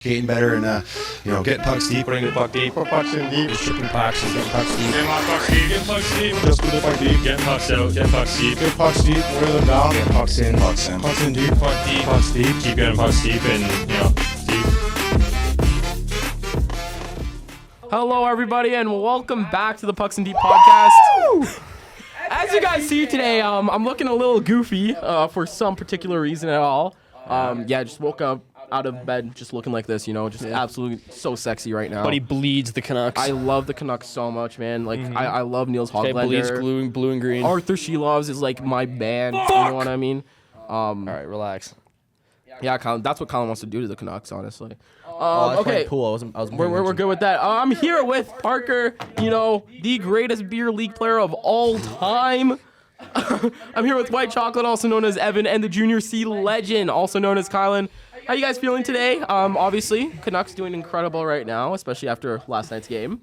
Getting better and getting pucks deep, putting the puck deep, pucks in deep, stripping pucks, getting pucks deep, getting pucks deep, just put the puck deep, getting pucks out, getting pucks deep, get pucks deep, wear them down, get pucks in deep, pucks deep, keep getting pucks deep, and deep. Hello, everybody, and welcome back to the Pucks and Deep podcast. As you guys see today, I'm looking a little goofy for some particular reason at all. Just woke up out of bed just looking like this, just absolutely so sexy right now. But he bleeds the Canucks. I love the Canucks so much, man. Like, I love Niels Hoglander. Bleeds blue and green. Arthur Sheloves is like my band, you know what I mean? All right, relax. Yeah, Kylan, that's what Kylan wants to do to the Canucks, honestly. Okay. Cool. We're good with that. I'm here with Parker, the greatest beer league player of all time. I'm here with White Chocolate, also known as Evan, and the Junior C legend, also known as Kylan. How you guys feeling today? Obviously, Canucks doing incredible right now, especially after last night's game.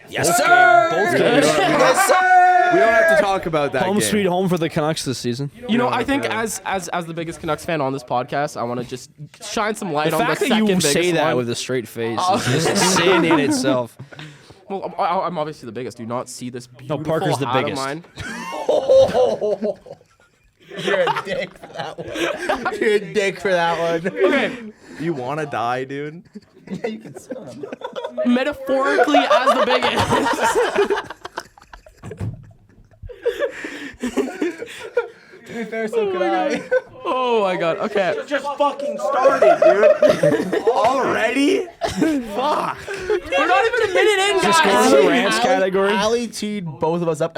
Yes, sir. Both games. Yes, sir. We don't have to talk about that. Home sweet home for the Canucks this season. I think as the biggest Canucks fan on this podcast, I want to just shine some light on the fact second that you biggest say that one. with a straight face is just sin in itself. Well, I'm obviously the biggest. Do not see this beautiful Parker's the hat biggest. of mine. You're a dick for that one. You're a dick for that one. Okay. You want to die, dude? Yeah, you can sit on him. Metaphorically as the biggest. To be fair, so could I. Oh my god. Okay. Just fucking started, dude. Already? Fuck. We're not even a minute in, Just guys. go to the rants category. Allie teed both of us up.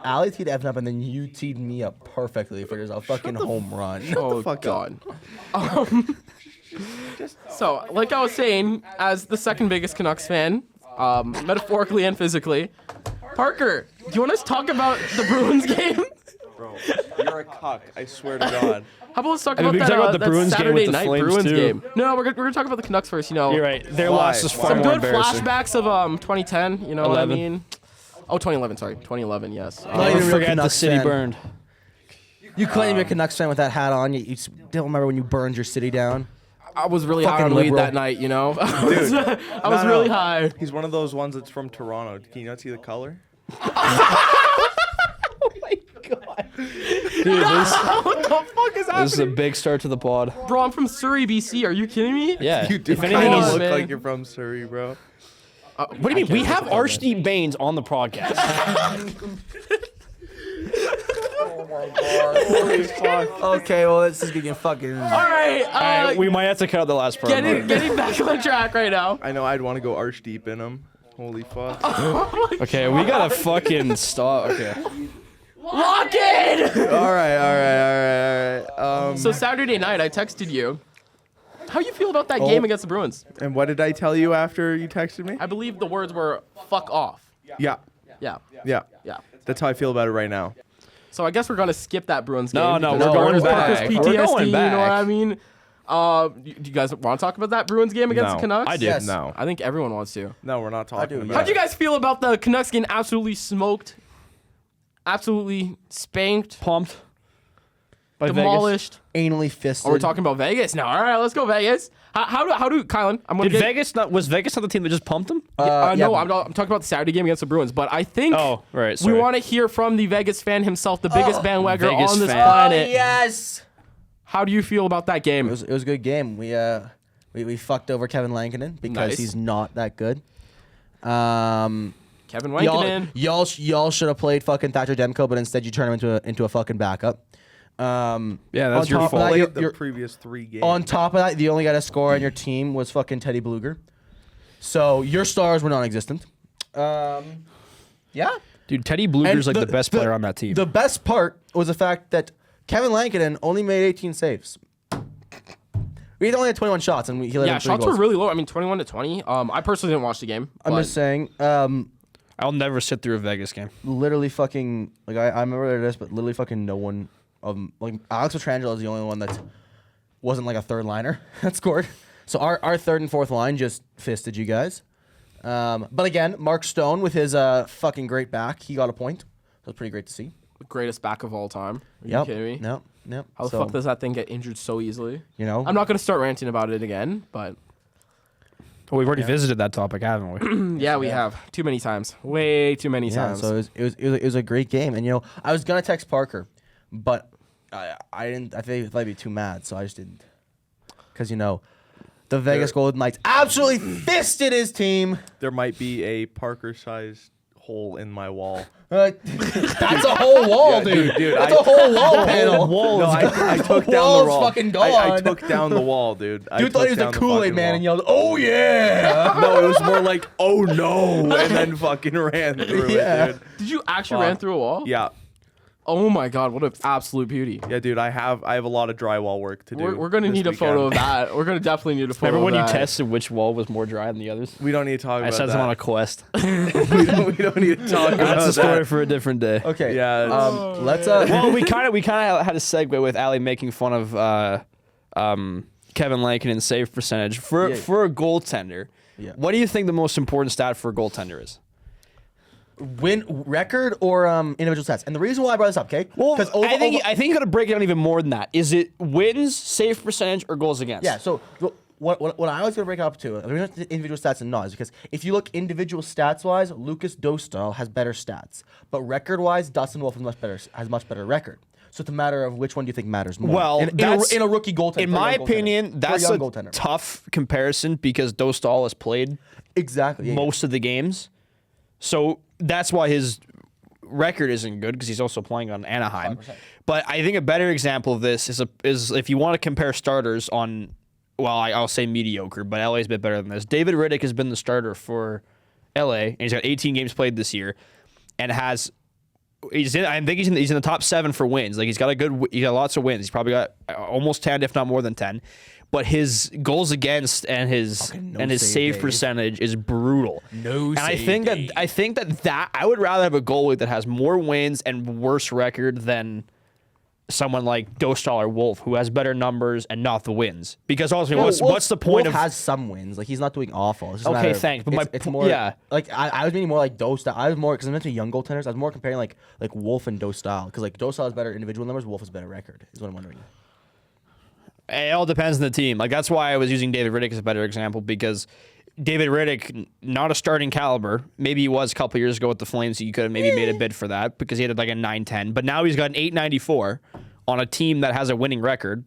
Allie teed Evan up, and then you teed me up perfectly for just a fucking home run. Oh fuck god. So, like I was saying, as the second biggest Canucks fan, metaphorically and physically, Parker, do you want us to talk about the Bruins game? Bro, you're a cuck. I swear to God. How about let's talk I mean, about we that, can talk about the that Bruins game Saturday with the night Flames, Bruins too. game? No, we're gonna talk about the Canucks first. You're right. Their Why? loss is far Some more good embarrassing. flashbacks of 2010. You know what I 11. mean? Oh, 2011. Sorry, 2011. Yes. Not even a real Forget the Canucks city fan. burned. You claim you're a Canucks fan with that hat on. You don't remember when you burned your city down? I was really high Fucking on weed liberal. that night. Dude, I was really high. He's one of those ones that's from Toronto. Can you not see the color? Dude, this What the fuck is happening? is a big start to the pod. Bro, I'm from Surrey, BC. Are you kidding me? Yeah. You do If kind anything, of he's- look man. like you're from Surrey, bro. what do you mean? We have Archdeep Baines on the podcast. Okay, well, this is getting fucking. All right. We might have to cut out the last part. Getting back on track right now. I know I'd want to go arch deep in him. Holy fuck. Okay, we gotta fucking stop. Okay. Lock in! all right. So Saturday night, I texted you. How you feel about that game against the Bruins? And what did I tell you after you texted me? I believe the words were "fuck off." Yeah. Yeah. That's how I feel about it right now. So I guess we're gonna skip that Bruins game. No, because we're going Parker's back. PTSD, We're going you know what back. I mean? Do you guys want to talk about that Bruins game against No. the Canucks? I do. Yes. No. I think everyone wants to. No, we're not talking do, about How'd you it. guys feel about the Canucks getting absolutely smoked, absolutely spanked, Pumped. By demolished? Anally fisted. Oh, we're talking about Vegas now. All right, let's go Vegas. How do Kylan? I'm gonna Did get. was Vegas not the team that just pumped them? Yeah, No, but- I'm talking about the Saturday game against the Bruins. But I think Oh, right. we Sorry. want to hear from the Vegas fan himself, the biggest bandwagon Vegas on this fan. planet. yes. How do you feel about that game? It was a good game. We fucked over Kevin Lankinen because Nice. he's not that good. Kevin Lankinen. Y'all should have played fucking Thatcher Demko, but instead you turn him into a fucking backup. Yeah, that's on your top of fault. that, Played the you're- previous 3 games. On top of that, the only guy to score on your team was fucking Teddy Bluger. So your stars were non-existent. Yeah. Dude, Teddy Bluger's And like the best player on that team. The best part was the fact that Kevin Lankinen only made 18 saves. We only had 21 shots, and he let Yeah, in 3 shots goals. were really low. I mean, 21 to 20. I personally didn't watch the game. I'm but just saying, I'll never sit through a Vegas game. literally fucking, like, I remember this, but literally fucking no one, like, Alex Petrangelo is the only one that wasn't, like, a third liner that scored. So our third and fourth line just fisted you guys. But again, Mark Stone with his fucking great back, he got a point. That was pretty great to see. the greatest back of all time. Are you Yep. kidding me? Yep. How the fuck does that thing get injured so easily? You know? I'm not gonna start ranting about it again, but Well, we've already visited that topic, haven't we? Yeah, we have too many times, way too many Yeah, times. so it was a great game, and I was gonna text Parker, but I didn't. I think I'd be too mad, so I just didn't. Because the Vegas Golden Knights absolutely fisted his team. There might be a Parker-sized hole in my wall. That's a whole wall, Yeah, dude. dude, That's a whole wall panel. No, I took down the wall's wall. fucking I gone. took down the wall, dude. Dude thought he was the Kool-Aid man and yelled, "Oh yeah!" No, it was more like, "Oh no!" and then fucking ran through Yeah. it, dude. Did you actually ran through a wall? Yeah, Oh my god, what an absolute beauty. yeah, dude. I have a lot of drywall work to do. We're gonna this need a photo of weekend. that. We're gonna definitely need a photo. Remember when of you that. tested which wall was more dry than the others? We don't need to talk I about sent that. them on a quest. we don't need to talk about That's a story that. for a different day. Okay. Yeah, it's- Let's. Well, we kind of had a segue with Ali making fun of Kevin Lankin save percentage for Yeah. a goaltender. Yeah. What do you think the most important stat for a goaltender is? Win record or individual stats. And the reason why I brought this up, okay? Well, Because I think you got to break it down even more than that. Is it wins, save percentage, or goals against? Yeah. So what I was gonna break it up to, the reason the individual stats and not is because if you look individual stats wise, Lucas Dostal has better stats, but record wise, Dustin Wolf has much better record. So it's a matter of which one do you think matters more? Well, in a rookie goaltender. In for a my young goaltender. opinion, For that's young a goaltender. tough comparison because Dostal has played Exactly. Yeah, most of the games. So that's why his record isn't good because he's also playing on Anaheim. 100%. But I think a better example of this is if you want to compare starters on, well, I'll say mediocre, but LA's a bit better than this. David Riddick has been the starter for LA, and he's got 18 games played this year, and has. He's in the top 7 for wins. Like he's got lots of wins. He's probably got almost 10, if not more than 10. But his goals against and his Fucking no save save days. percentage is brutal. No And I save think days. that I would rather have a goalie that has more wins and worse record than someone like Dostal or Wolf who has better numbers and not the wins. Because ultimately, what's the point Wolf of has some wins. Like he's not doing awful. It's just a Okay, matter of- thanks, but it's my more. yeah. Like I was meaning more like Dostal. I was more because I mentioned young goaltenders. I was more comparing like Wolf and Dostal because like Dostal has better individual numbers. Wolf has better record. Is what I'm wondering. It all depends on the team. Like that's why I was using David Riddick as a better example because David Riddick, not a starting caliber. Maybe he was a couple years ago with the Flames. You could have maybe made a bid for that because he had like a 910. But now he's got an 894 on a team that has a winning record,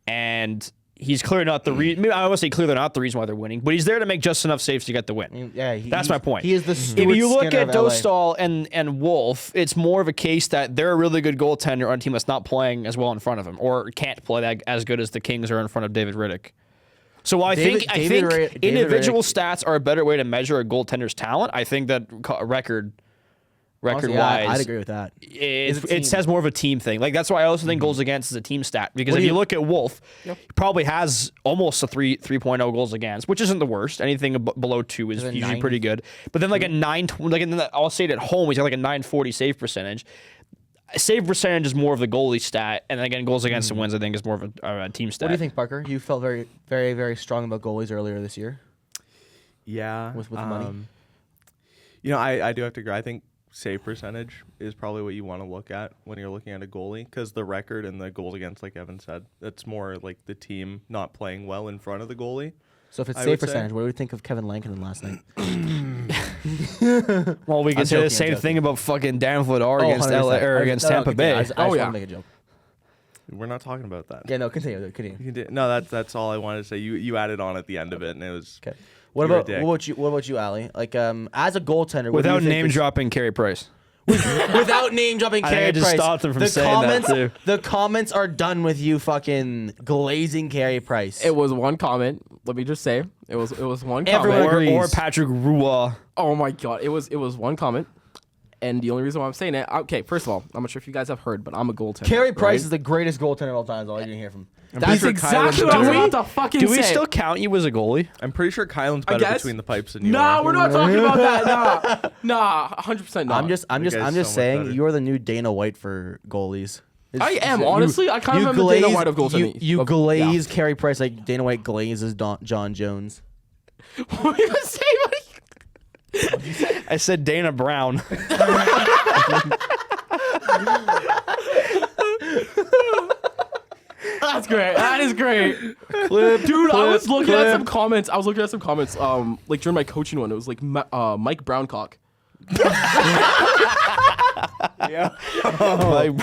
and he's clearly not the reason. I would say clearly not the reason why they're winning, but he's there to make just enough saves to get the win. I mean, yeah, That's my point. He is the If Stuart you look Skinner at of LA. Dostal and Wolf, it's more of a case that they're a really good goaltender on a team that's not playing as well in front of him or can't play that as good as the Kings are in front of David Riddick. So I think David individual Riddick- stats are a better way to measure a goaltender's talent. I think that record Honestly, wise, yeah, I'd agree with that. It's a team. it says more of a team thing. Like that's why I also think goals against is a team stat because What if do you you- look at Wolf, he probably has almost a 3.0 goals against, which isn't the worst. Anything below 2 is Is it usually 9? pretty good. But then like a 9, I'll say it at home, he's got like a 940 save percentage. Save percentage is more of the goalie stat, and again, goals against and wins I think is more of a team stat. What do you think, Parker? You felt very, very, very strong about goalies earlier this year. Yeah. With the money? I do have to agree. I think save percentage is probably what you want to look at when you're looking at a goalie because the record and the goals against, like Evan said, that's more like the team not playing well in front of the goalie. So if it's I save would say- percentage, what do we think of Kevin Lankinen last night? Well, we I'm can say joking, the I'm same joking. thing about fucking Danforth or against 100%. LA or against Tampa Bay. I just Oh, want yeah. to make a joke. We're not talking about that. Yeah, no, continue. Continue. No, that's all I wanted to say. You added on at the end of it, and it was Okay. What You're a about dick. what about you, Ali? Like as a goaltender, what do Without you think name is- dropping Carey Price. without name dropping I think I Carey just Price. stopped him from the saying that, comments, too. The comments are done with you fucking glazing Carey Price. It was one comment. Let me just say, it was one Everyone comment. agrees. Or Patrick Roy. Oh my god, it was one comment. And the only reason why I'm saying it, okay, first of all, I'm not sure if you guys have heard, but I'm a goaltender. Carey Price right? is the greatest goaltender of all time. Is all you're gonna hear from. That's sure exactly Kylan's what I was better. about to fucking Do say. we still count you as a goalie? I'm pretty sure Kylan's I better guess. between the pipes than you Nah, are. we're not talking about that. Nah, 100% not. I'm just guy's so much saying better. you are the new Dana White for goalies. I am, honestly. I kind of remember Dana White of goaltending. You Of- glaze Carey Price like Dana White glazes John Jones. Yeah. What were you gonna say, buddy? I said Dana Brown. That's great. That is great. Dude, I was looking at some comments. Like during my coaching one, it was like Mike Browncock.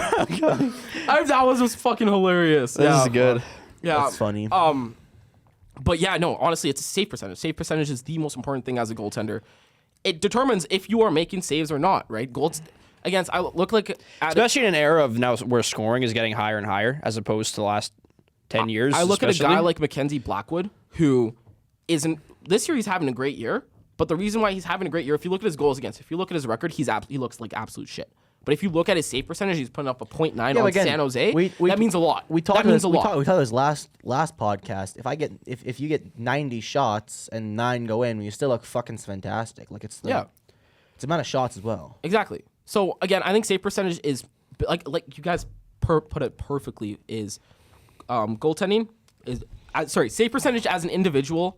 That was just fucking hilarious. This is good. Yeah. That's funny. But yeah, no, honestly, it's a save percentage. Save percentage is the most important thing as a goaltender. It determines if you are making saves or not, right? Goals against, I look like... Especially in an era of now where scoring is getting higher and higher as opposed to the last 10 years. I look at a especially. guy like Mackenzie Blackwood, who isn't... This year he's having a great year, but the reason why he's having a great year, if you look at his goals against, if you look at his record, he looks like absolute shit. But if you look at his save percentage, he's putting up a .9 on again, San Jose. we that means a lot. We talked that means a lot. We talked this last podcast. If you get 90 shots and 9 go in, you still look fucking fantastic. Like it's the amount of shots as well. Exactly. So again, I think save percentage is like you guys put it perfectly. Is goaltending is save percentage as an individual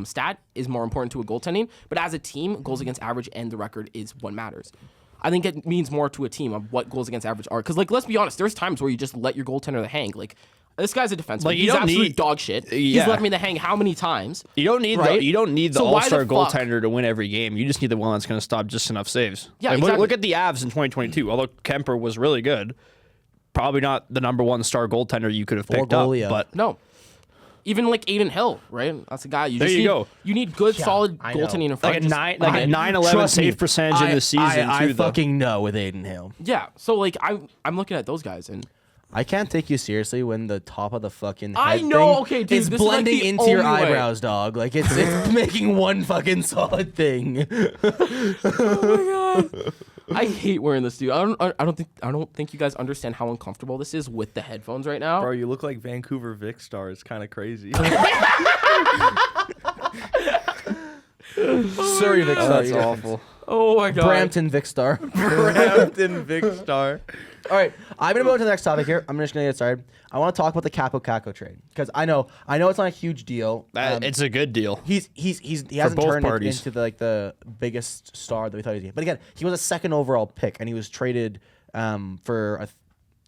stat is more important to a goaltending, but as a team, goals against average and the record is what matters. I think it means more to a team of what goals against average are. Because, like, let's be honest, there's times where you just let your goaltender hang. Like, this guy's a defenseman. Like, you He's don't absolute need- dog shit. Yeah. He's let me to hang how many times? You don't need right? the So why all-star the fuck- goaltender to win every game. You just need the one that's going to stop just enough saves. Yeah, Like, exactly. look at the Avs in 2022. Although Kemper was really good, probably not the number one star goaltender you could have picked up. goalie, But No. Even, like, Aiden Hill, right? That's a guy. There you go. You need good, solid I know. goaltending in front. like a Just- 9-11 Trust me, save percentage in the season, I too, though. fucking know with Aiden Hill. Yeah. So, like, I'm looking at those guys, and I can't take you seriously when the top of the fucking head I know, thing okay, dude, is this is, like, blending the into your only way. eyebrows, dog. Like it's making one fucking solid thing. I hate wearing this, dude. I don't think you guys understand how uncomfortable this is with the headphones right now. Bro, you look like Vancouver Vic Star. It's kind of crazy. Surrey Vic Star. That's awful. Oh my god. Brampton Vic Star. Brampton Vic Star. All right, I'm gonna move to the next topic here. I'm just gonna get started. I want to talk about the Capo Caco trade because I know it's not a huge deal. It's a good deal. He hasn't both turned it parties. into the biggest star that we thought he was. But again, he was a second overall pick, and he was traded for a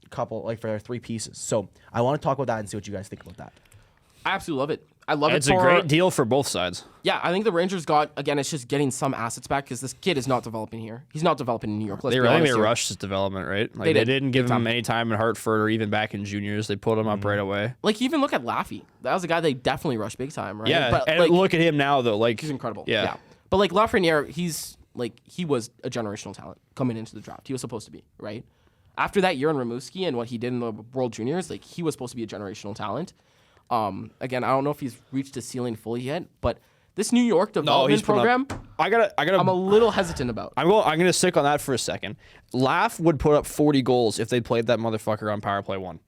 couple, like for 3 pieces. So I want to talk about that and see what you guys think about that. I absolutely love it. I love It's it. a great deal for both sides. Yeah, I think the Rangers got, again, it's just getting some assets back because this kid is not developing here. He's not developing in New York. Let's They be really honest here. rushed his development, right? Like They they did. didn't give Big him time. any time in Hartford or even back in juniors. They pulled him up right away. Like, even look at Laffy. That was a guy they definitely rushed big time, right? Yeah, But, and like, look at him now though. Like he's incredible. Yeah. But, like, Lafreniere, he was a generational talent coming into the draft. He was supposed to be, right? After that year in Rimouski and what he did in the World Juniors, like, he was supposed to be a generational talent. Again, I don't know if he's reached his ceiling fully yet, but this New York development program, I gotta. I'm a little hesitant about. I'm gonna stick on that for a second. Laugh would put up 40 goals if they played that motherfucker on power play 1.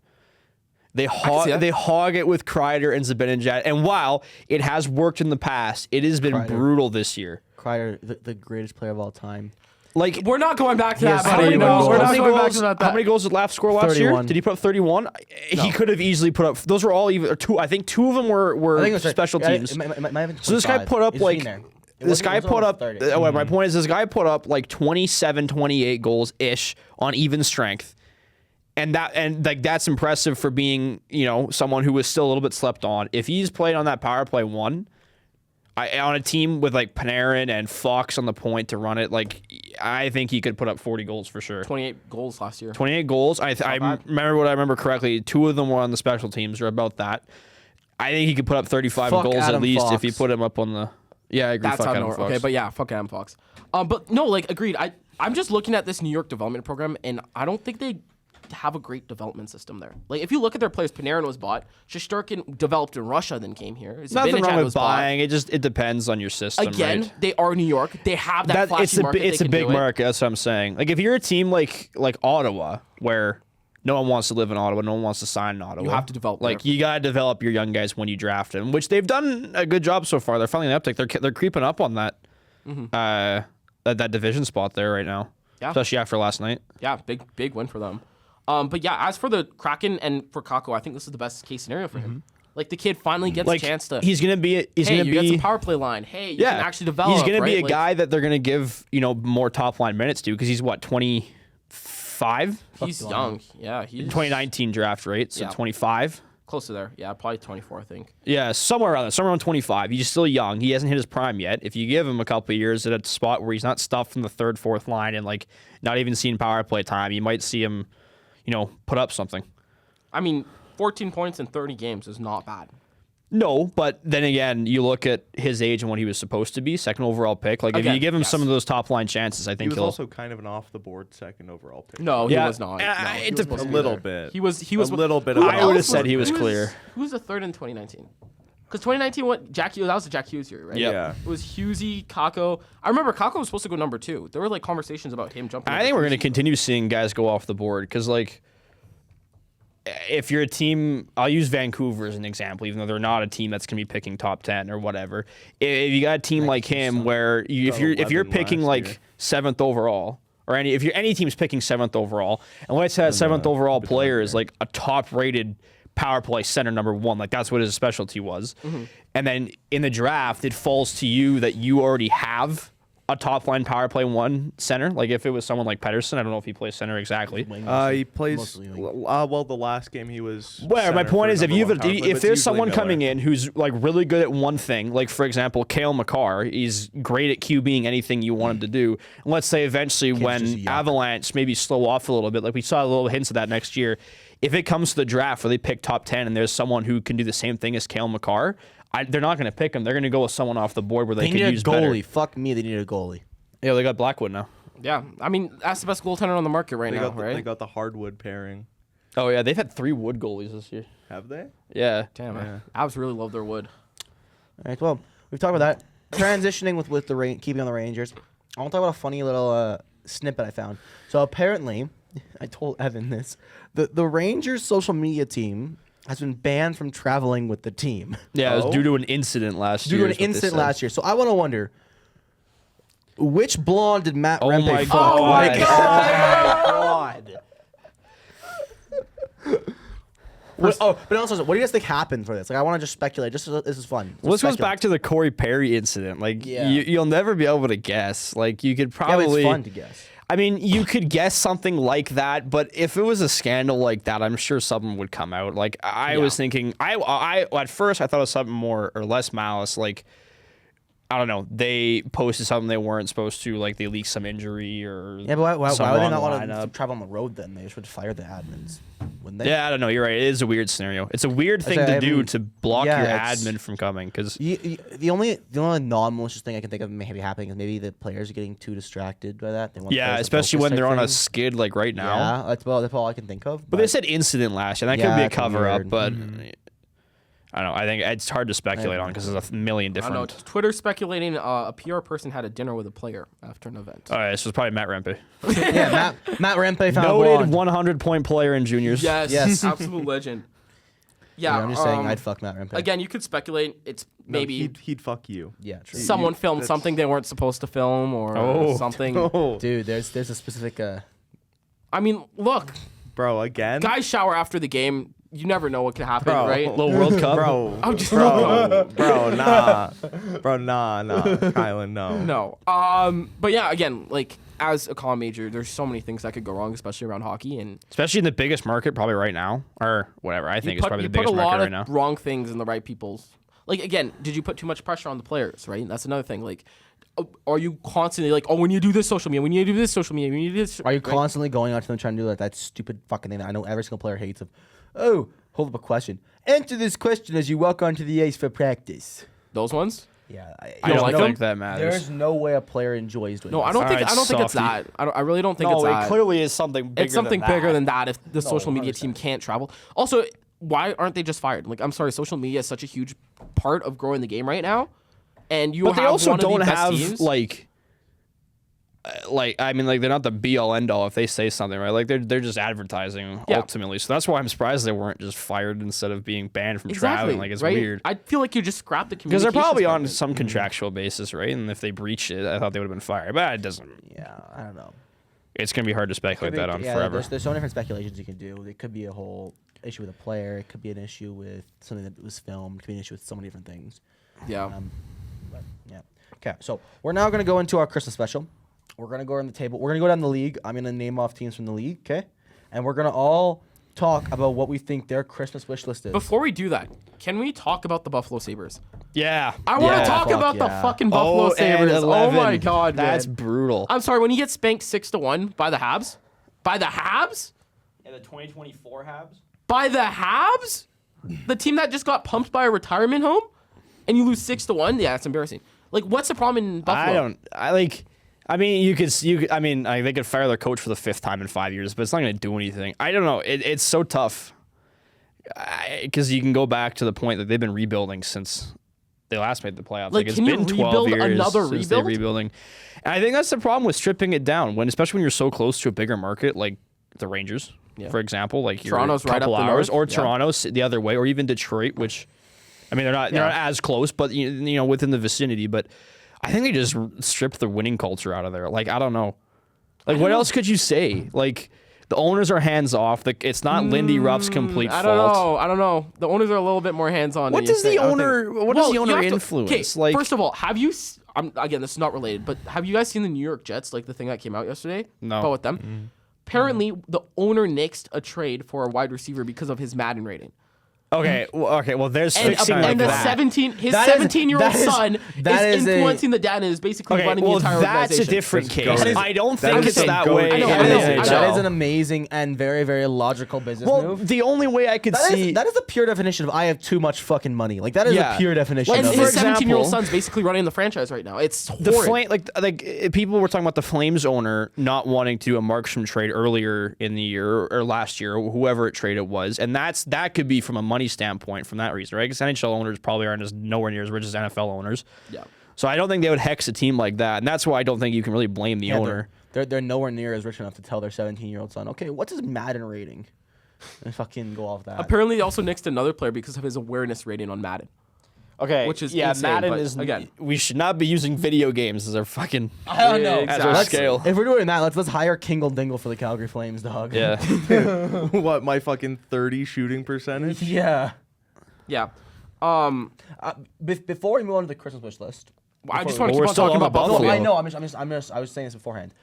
They hog it with Kreider and Zibanejad, and while it has worked in the past, it has been Kreider. brutal this year. Kreider, the greatest player of all time. Like We're not going back to that, has buddy. 31 No, goals. we're How not many going back goals? to that. How many goals did Laugh score last year? 31. Did he put up 31? He could have easily put up. Those were all even or 2. I think 2 of them were I think it was special teams. It might have been So this guy 25. put up It's like been there. It this wasn't- guy it wasn't put up almost 30. my point is this guy put up like 27 28 goals ish on even strength. And that's impressive for being, someone who was still a little bit slept on. If he's played on that power play 1, on a team with like Panarin and Fox on the point to run it, like I think he could put up 40 goals for sure. 28 goals last year. 28 goals. I bad. remember what I remember correctly. 2 of them were on the special teams or about that. I think he could put up 35 Fuck goals Adam at least if he Fox. put him up on the. Yeah, I agree. That's fuck how Adam no, Fox. okay, but yeah, fuck Adam Fox. But no, like agreed. I'm just looking at this New York development program, and I don't think they have a great development system there. Like if you look at their players, Panarin was bought. Shesterkin developed in Russia, then came here. Nothing Zibanejad wrong with was bought. buying. It depends on your system. Again, right? they are New York. They have that flashy it's a market. it's they a can big do it. market. That's what I'm saying. Like if you're a team like Ottawa, where no one wants to live in Ottawa, no one wants to sign in Ottawa. You have to develop Like there. you gotta develop your young guys when you draft them, which they've done a good job so far. They're finally an uptick. They're creeping up on that that division spot there right now. Yeah. Especially after last night. Yeah, big win for them. But yeah, as for the Kraken and for Kakko, I think this is the best case scenario for him. Like the kid finally gets Like a chance to. he's gonna be hey, gonna you got be some power play line. Hey, you can actually develop. He's gonna be a right? guy that they're gonna give more top line minutes to because he's what 25. He's young. Yeah, he's 2019 draft, right? So Yeah. 25. Close to there. Yeah, probably 24, I think. Yeah, somewhere around there, somewhere around 25. He's still young. He hasn't hit his prime yet. If you give him a couple of years at a spot where he's not stuffed from the third, fourth line and like not even seeing power play time, you might see him, put up something. I mean, 14 points in 30 games is not bad. No, but then again, you look at his age and what he was supposed to be, second overall pick. Like, if you give him some of those top line chances, I He think was he'll. also kind of an off the board second overall pick. No, he Yeah, was not. No, he it was dep- supposed a to be little there. bit. He was a little bit. Who Of I would've else said he was who clear. Who was the third in 2019? Because 2019, that was the Jack Hughes year, right? Yep. Yeah. It was Hughesy, Kako. I remember Kako was supposed to go number 2. There were like conversations about him jumping. I think we're going to continue seeing guys go off the board because, like, if you're a team, I'll use Vancouver as an example, even though they're not a team that's going to be picking top 10 or whatever. If you got a team like him where if you're 11 picking last like year. 7th overall, or any team's picking 7th overall, and let's say that 7th overall player is like a top-rated power play center number 1, like that's what his specialty was. And then in the draft, it falls to you that you already have a top line power play 1 center. Like if it was someone like Pedersen, I don't know if he plays center exactly. He plays. Mostly wing. Well, the last game he was. Well, my center point for is, if number you one power play, but if it's there's usually someone Miller. coming in who's like really good at one thing, like for example, Cale Makar, he's great at QBing anything you want him to do. And let's say eventually just a when yuck. Avalanche maybe slow off a little bit, like we saw little hints of that next year. If it comes to the draft where they pick top 10 and there's someone who can do the same thing as Cale Makar, they're not going to pick him. They're going to go with someone off the board where they They can need a use goalie. better. Fuck me, they need a goalie. Yeah, they got Blackwood now. Yeah, I mean that's the best goaltender on the market right They now, got the, right? they got the hardwood pairing. Oh yeah, they've had 3 wood goalies this year. Have they? Yeah. Damn, Yeah. Avs really love their wood. All right, well, we've talked about that. Transitioning with the keeping on the Rangers. I want to talk about a funny little snippet I found. So apparently, I told Evan this. The Rangers social media team has been banned from traveling with the team Yeah, it was due to an incident last due year. to an incident last year. So I want to wonder, which blonde did Matt Oh Rempe my fuck? God. Oh my god! But also, what do you guys think happened for this? Like, I want to just speculate. This is fun. Well, this goes back to the Corey Perry incident. Like, Yeah. you'll never be able to guess. Like, you could Yeah, but probably. it's fun to guess. I mean, you could guess something like that, but if it was a scandal like that, I'm sure something would come out. Like, I was thinking, I at first I thought it was something more or less malice. Like, I don't know, they posted something they weren't supposed to. Like, they leaked some injury or Yeah, but why would some they wrong not want to lineup. travel on the road then? They just would fire the admins, wouldn't they? Yeah, I don't know. You're right. It is a weird scenario. It's a weird thing say, to I do mean, to block yeah, your it's- admin from coming because. The only non-malicious thing I can think of maybe happening is maybe the players are getting too distracted by that. They want Yeah, players to especially focus when type they're on a thing. skid like right now. Yeah, that's all I can think of. But they said incident last year. That could Yeah, be a it's weird. cover up, but I don't know. I think it's hard to speculate on because there's a million I don't know. different. Twitter speculating a PR person had a dinner with a player after an event. All right, this was probably Matt Rempe. yeah, Matt Rempe found a Noted blonde. 100-point player in juniors. Yes, Yes. absolute legend. Yeah, I'm just saying I'd fuck Matt Rempe. Again, you could speculate. It's No, maybe he'd fuck you. Yeah, true. someone filmed something they weren't supposed to film or Oh. something. Oh, Dude, there's a specific. I mean, look, bro, again, guys shower after the game. You never know what could happen, Bro. right? Little World Cup. bro, I'm just bro, nah, Kylan, no. No. But yeah, again, like as a comm major, there's so many things that could go wrong, especially around hockey. And Especially in the biggest market probably right now. Or whatever. I think it's probably you the put a biggest market lot right now. of wrong things in the right people's. Like again, did you put too much pressure on the players? Right. That's another thing. Like, are you constantly like, oh, when you do this social media, when you do this social media, when you do this, Are you right? constantly going out to them trying to do that stupid fucking thing that I know every single player hates? Of, oh, hold up a question. Answer this question as you walk onto the ice for practice. Those ones? Yeah, I don't like think them? that matters. There's no way a player enjoys doing. No, this. I don't think. Alright, I don't think it's softy. that. I really don't think No, it's it that. clearly is something bigger It's something than bigger that. than that if the social media 100%. team can't travel. Also, why aren't they just fired? Like, I'm sorry, social media is such a huge part of growing the game right now, and you But they have also one of the don't best have teams. like I mean, like they're not the be all end all if they say something, right? Like they're just advertising Yeah. ultimately. So that's why I'm surprised they weren't just fired instead of being banned from exactly, traveling. Like it's right? weird. I feel like you just scrap the Because they're probably on communications some contractual basis, right? And if they breach it, I thought they would have been fired. But it doesn't. Yeah, I don't know. It's gonna be hard to speculate that on forever. There's so many different speculations you can do. It could be a whole issue with a player. It could be an issue with something that was filmed. It could be an issue with so many different things. Yeah. But, yeah. Okay, so we're now going to go into our Christmas special. We're going to go around the table. We're going to go down the league. I'm going to name off teams from the league, okay? And we're going to all talk about what we think their Christmas wish list is. Before we do that, can we talk about the Buffalo Sabers? Yeah. I want to Yeah. talk Fuck about the yeah. fucking Buffalo Sabers. Oh 11. my god, That's man. brutal. I'm sorry, when you get spanked 6-1 by the Habs? By the Habs? Yeah, the 2024 Habs. By the Habs? The team that just got pumped by a retirement home? And you lose 6-1? Yeah, that's embarrassing. Like, what's the problem in Buffalo? I mean, you could. I mean, they could fire their coach for the 5th time in 5 years, but it's not going to do anything. I don't know. It's so tough because you can go back to the point that they've been rebuilding since they last made the playoffs. Like, it's can you been 12 rebuild years another since they're rebuild? rebuilding. And I think that's the problem with stripping it down, especially when you're so close to a bigger market like the Rangers, for example. Like Toronto's you're a right up couple the hours, north. or Yeah. Toronto's the other way, or even Detroit, which I mean they're not as close, but you know within the vicinity. But I think they just stripped the winning culture out of there. Like I don't know. Like what else could you say? Like the owners are hands off. It's not Lindy Ruff's complete I fault. don't know. The owners are a little bit more hands-on. What than you does the think. I don't owner? think- What does the Well, you owner have to- influence? Okay, first of all, have you? Again, this is not related, but have you guys seen the New York Jets? Like the thing that came out yesterday? No. About with them. Apparently, the owner nixed a trade for a wide receiver because of his Madden rating. Okay. Well, there's And, fixing and like the that. 17-year-old son is that is influencing the dad and is basically Okay, running well, the entire that's a organization. different That's case. goated. I don't That think is it's that way. goated. I know, in I the know, NHL. I That know. is an amazing and very, very logical business Well, move. the only way I could see That is the pure definition of I have too much fucking money. Like that is Yeah. a pure definition And of for his it. 17-year-old example- son's basically running the franchise right now. It's the horrid. people were talking about the Flames owner not wanting to do a Markstrom trade earlier in the year or last year, or whoever it trade it was, and that could be from a money standpoint from that reason, right? Because NHL owners probably aren't as nowhere near as rich as NFL owners. Yeah. So I don't think they would hex a team like that, and that's why I don't think you can really blame the Yeah, owner. they're nowhere near as rich enough to tell their 17-year-old son, okay, what's his Madden rating? And fucking go off that. Apparently, they also nixed another player because of his awareness rating on Madden. Okay, Which is yeah, insane, Madden but is again. We should not be using video games as our fucking I don't know. Yeah, as our exactly. scale. If we're doing that, let's hire Kingle Dingle for the Calgary Flames, dog. Yeah. What, my fucking 30 shooting percentage? Yeah. Yeah. Before we move on to the Christmas wish list, I just Before want to we're keep on still talking on about the Buffalo. no, I know. I was saying this beforehand.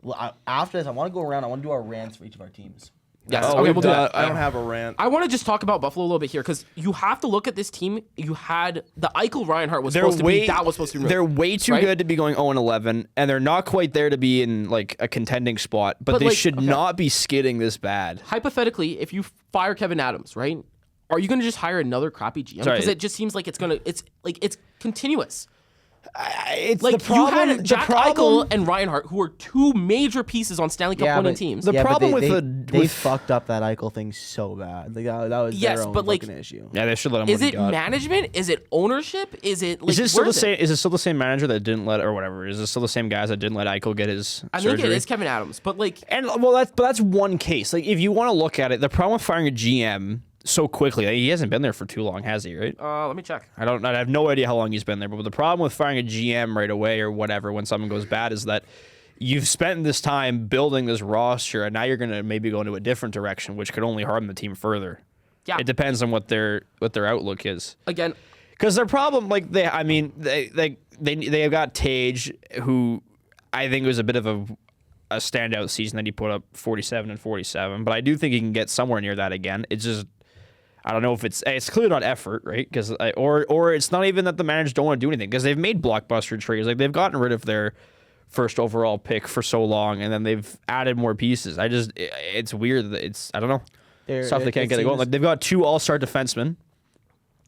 Well, after this, I want to go around. I want to do our rants for each of our teams. Yes, Oh, okay, we'll do that. I don't have a rant. I want to just talk about Buffalo a little bit here because you have to look at this team. You had the Eichel Reinhardt was supposed to be that was supposed to be they're removed, way too right? good to be going 0-11, and they're not quite there to be in like a contending spot. But they like, should okay. not be skidding this bad. Hypothetically, if you fire Kevin Adams, right? Are you going to just hire another crappy GM? Sorry. Because it just seems like it's continuous. It's Like the problem. you had the Jack problem, Eichel and Reinhardt, who are two major pieces on Stanley Cup winning teams. The problem with they fucked up that Eichel thing so bad. Like, that was Yes, their own but, like, fucking issue. yeah, they should let him. Is what it he got. management? Is it ownership? Is it like Is it still where the is it? same? Is it still the same manager that didn't let, or whatever? Is it still the same guys that didn't let Eichel get his I surgery? think it is Kevin Adams, but like And well, that's one case. Like if you want to look at it, the problem with firing a GM so quickly, like, he hasn't been there for too long, has he? Right? let me check. I have no idea how long he's been there. But the problem with firing a GM right away or whatever when something goes bad is that you've spent this time building this roster, and now you're gonna maybe go into a different direction, which could only harm the team further. Yeah. It depends on what their outlook is. Again, Because their problem, like they have got Tage, who I think was a bit of a standout season that he put up 47 and 47, but I do think he can get somewhere near that again. It's just I don't know if it's clearly not effort, right? Because or it's not even that the managers don't want to do anything because they've made blockbuster trades, like they've gotten rid of their first overall pick for so long, and then they've added more pieces. It's weird that I don't know stuff they can't get it going. Like they've got 2 all-star defensemen.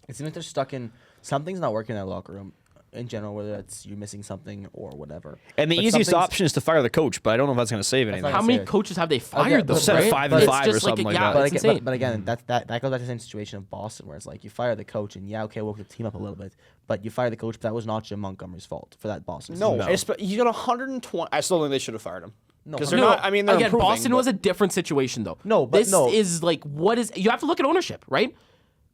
It seems like they're stuck in something's not working in that locker room in general, whether that's you're missing something or whatever. And the But easiest something's- option is to fire the coach, but I don't know if that's going to save anything. not how gonna many say it. coaches have they fired though? but- Set right? 5 and It's 5 or just something like yeah, that. But, it's again, insane. but again, that goes back to the same situation of Boston, where it's like you fire the coach and yeah, okay, woke the team up a little bit, but you fire the coach, but that was not Jim Montgomery's fault for that Boston. No, season. you got 120. I still think they should have fired him. No, because no. they're not. I mean, they're again, improving, Boston but- was a different situation though. No, but this no. is like what is you have to look at ownership, right?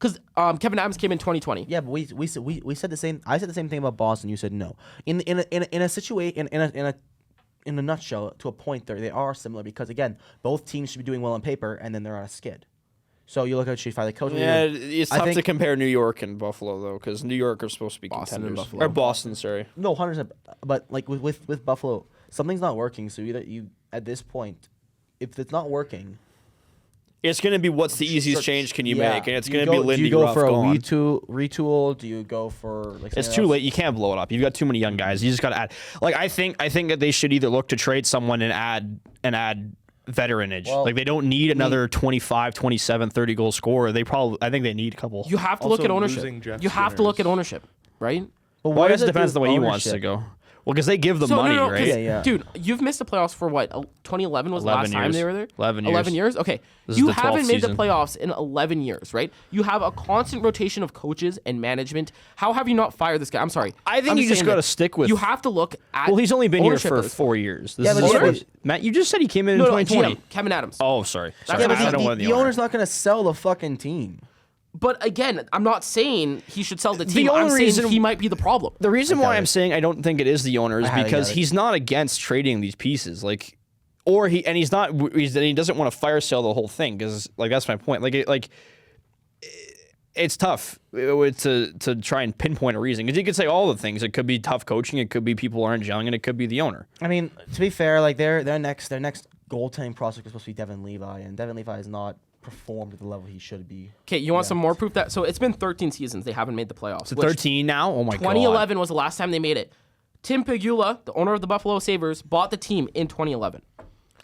Because Kevin Adams came in 2020. Yeah, but we said the same. I said the same thing about Boston. You said no. In a situation in a nutshell, to a point, they are similar because again, both teams should be doing well on paper, and then they're on a skid. So you look at should fire the coach. Yeah, it's I tough to think- compare New York and Buffalo though, because New York are supposed to be Boston and contenders. Buffalo. Or Boston, sorry. No, 100%. But like with Buffalo, something's not working. So either you at this point, if it's not working, It's going to be what's the easiest change can you make, and it's going to be Lindy Do you go Ruff for a gone. retool? Do you go for like? It's too late. You can't blow it up. You've got too many young guys. You just got to add. Like I think that they should either look to trade someone and add veteranage. Well, like they don't need another 25, 27, 30 goal scorer. I think they need a couple. You have to Also look at losing ownership. Jeff You have to look at Skinner's- ownership, right? But Well, I guess it does depends do the way he with wants to ownership? go. Well, because they give the So, money, no, 'cause, right? Yeah. Dude, you've missed the playoffs for what? 2011 was the 11 last time years. they were there? 11 11 years. years? Okay. This is You the 12th haven't made the season. playoffs in 11 years, right? You have a constant rotation of coaches and management. How have you not fired this guy? I'm sorry. I think I'm you just saying gotta that stick with- You have to look at Well, he's only been here ownership for of this. 4 years. This Yeah, is but his yeah, first- Matt, you just said he came in No, 2020. GM, Kevin Adams. Oh, sorry. That's Sorry, what I I'm don't saying. want The owner's not going to sell the fucking team. But again, I'm not saying he should sell the The team. I'm only saying reason- he might be the problem. The reason why doubt I'm it. saying I don't think it is the owner is I highly because doubt it. he's not against trading these pieces, like, or he doesn't want to fire sale the whole thing because like that's my point. It's tough to try and pinpoint a reason because you could say all the things. It could be tough coaching, it could be people aren't gelling, and it could be the owner. I mean, to be fair, like their next goaltending prospect was supposed to be Devin Levi, and Devin Levi has not performed at the level he should be. Okay, you want some more proof that? So it's been 13 seasons they haven't made the playoffs. So which 13 now. Oh my god. 2011 was the last time they made it. Tim Pegula, the owner of the Buffalo Sabers, bought the team in 2011.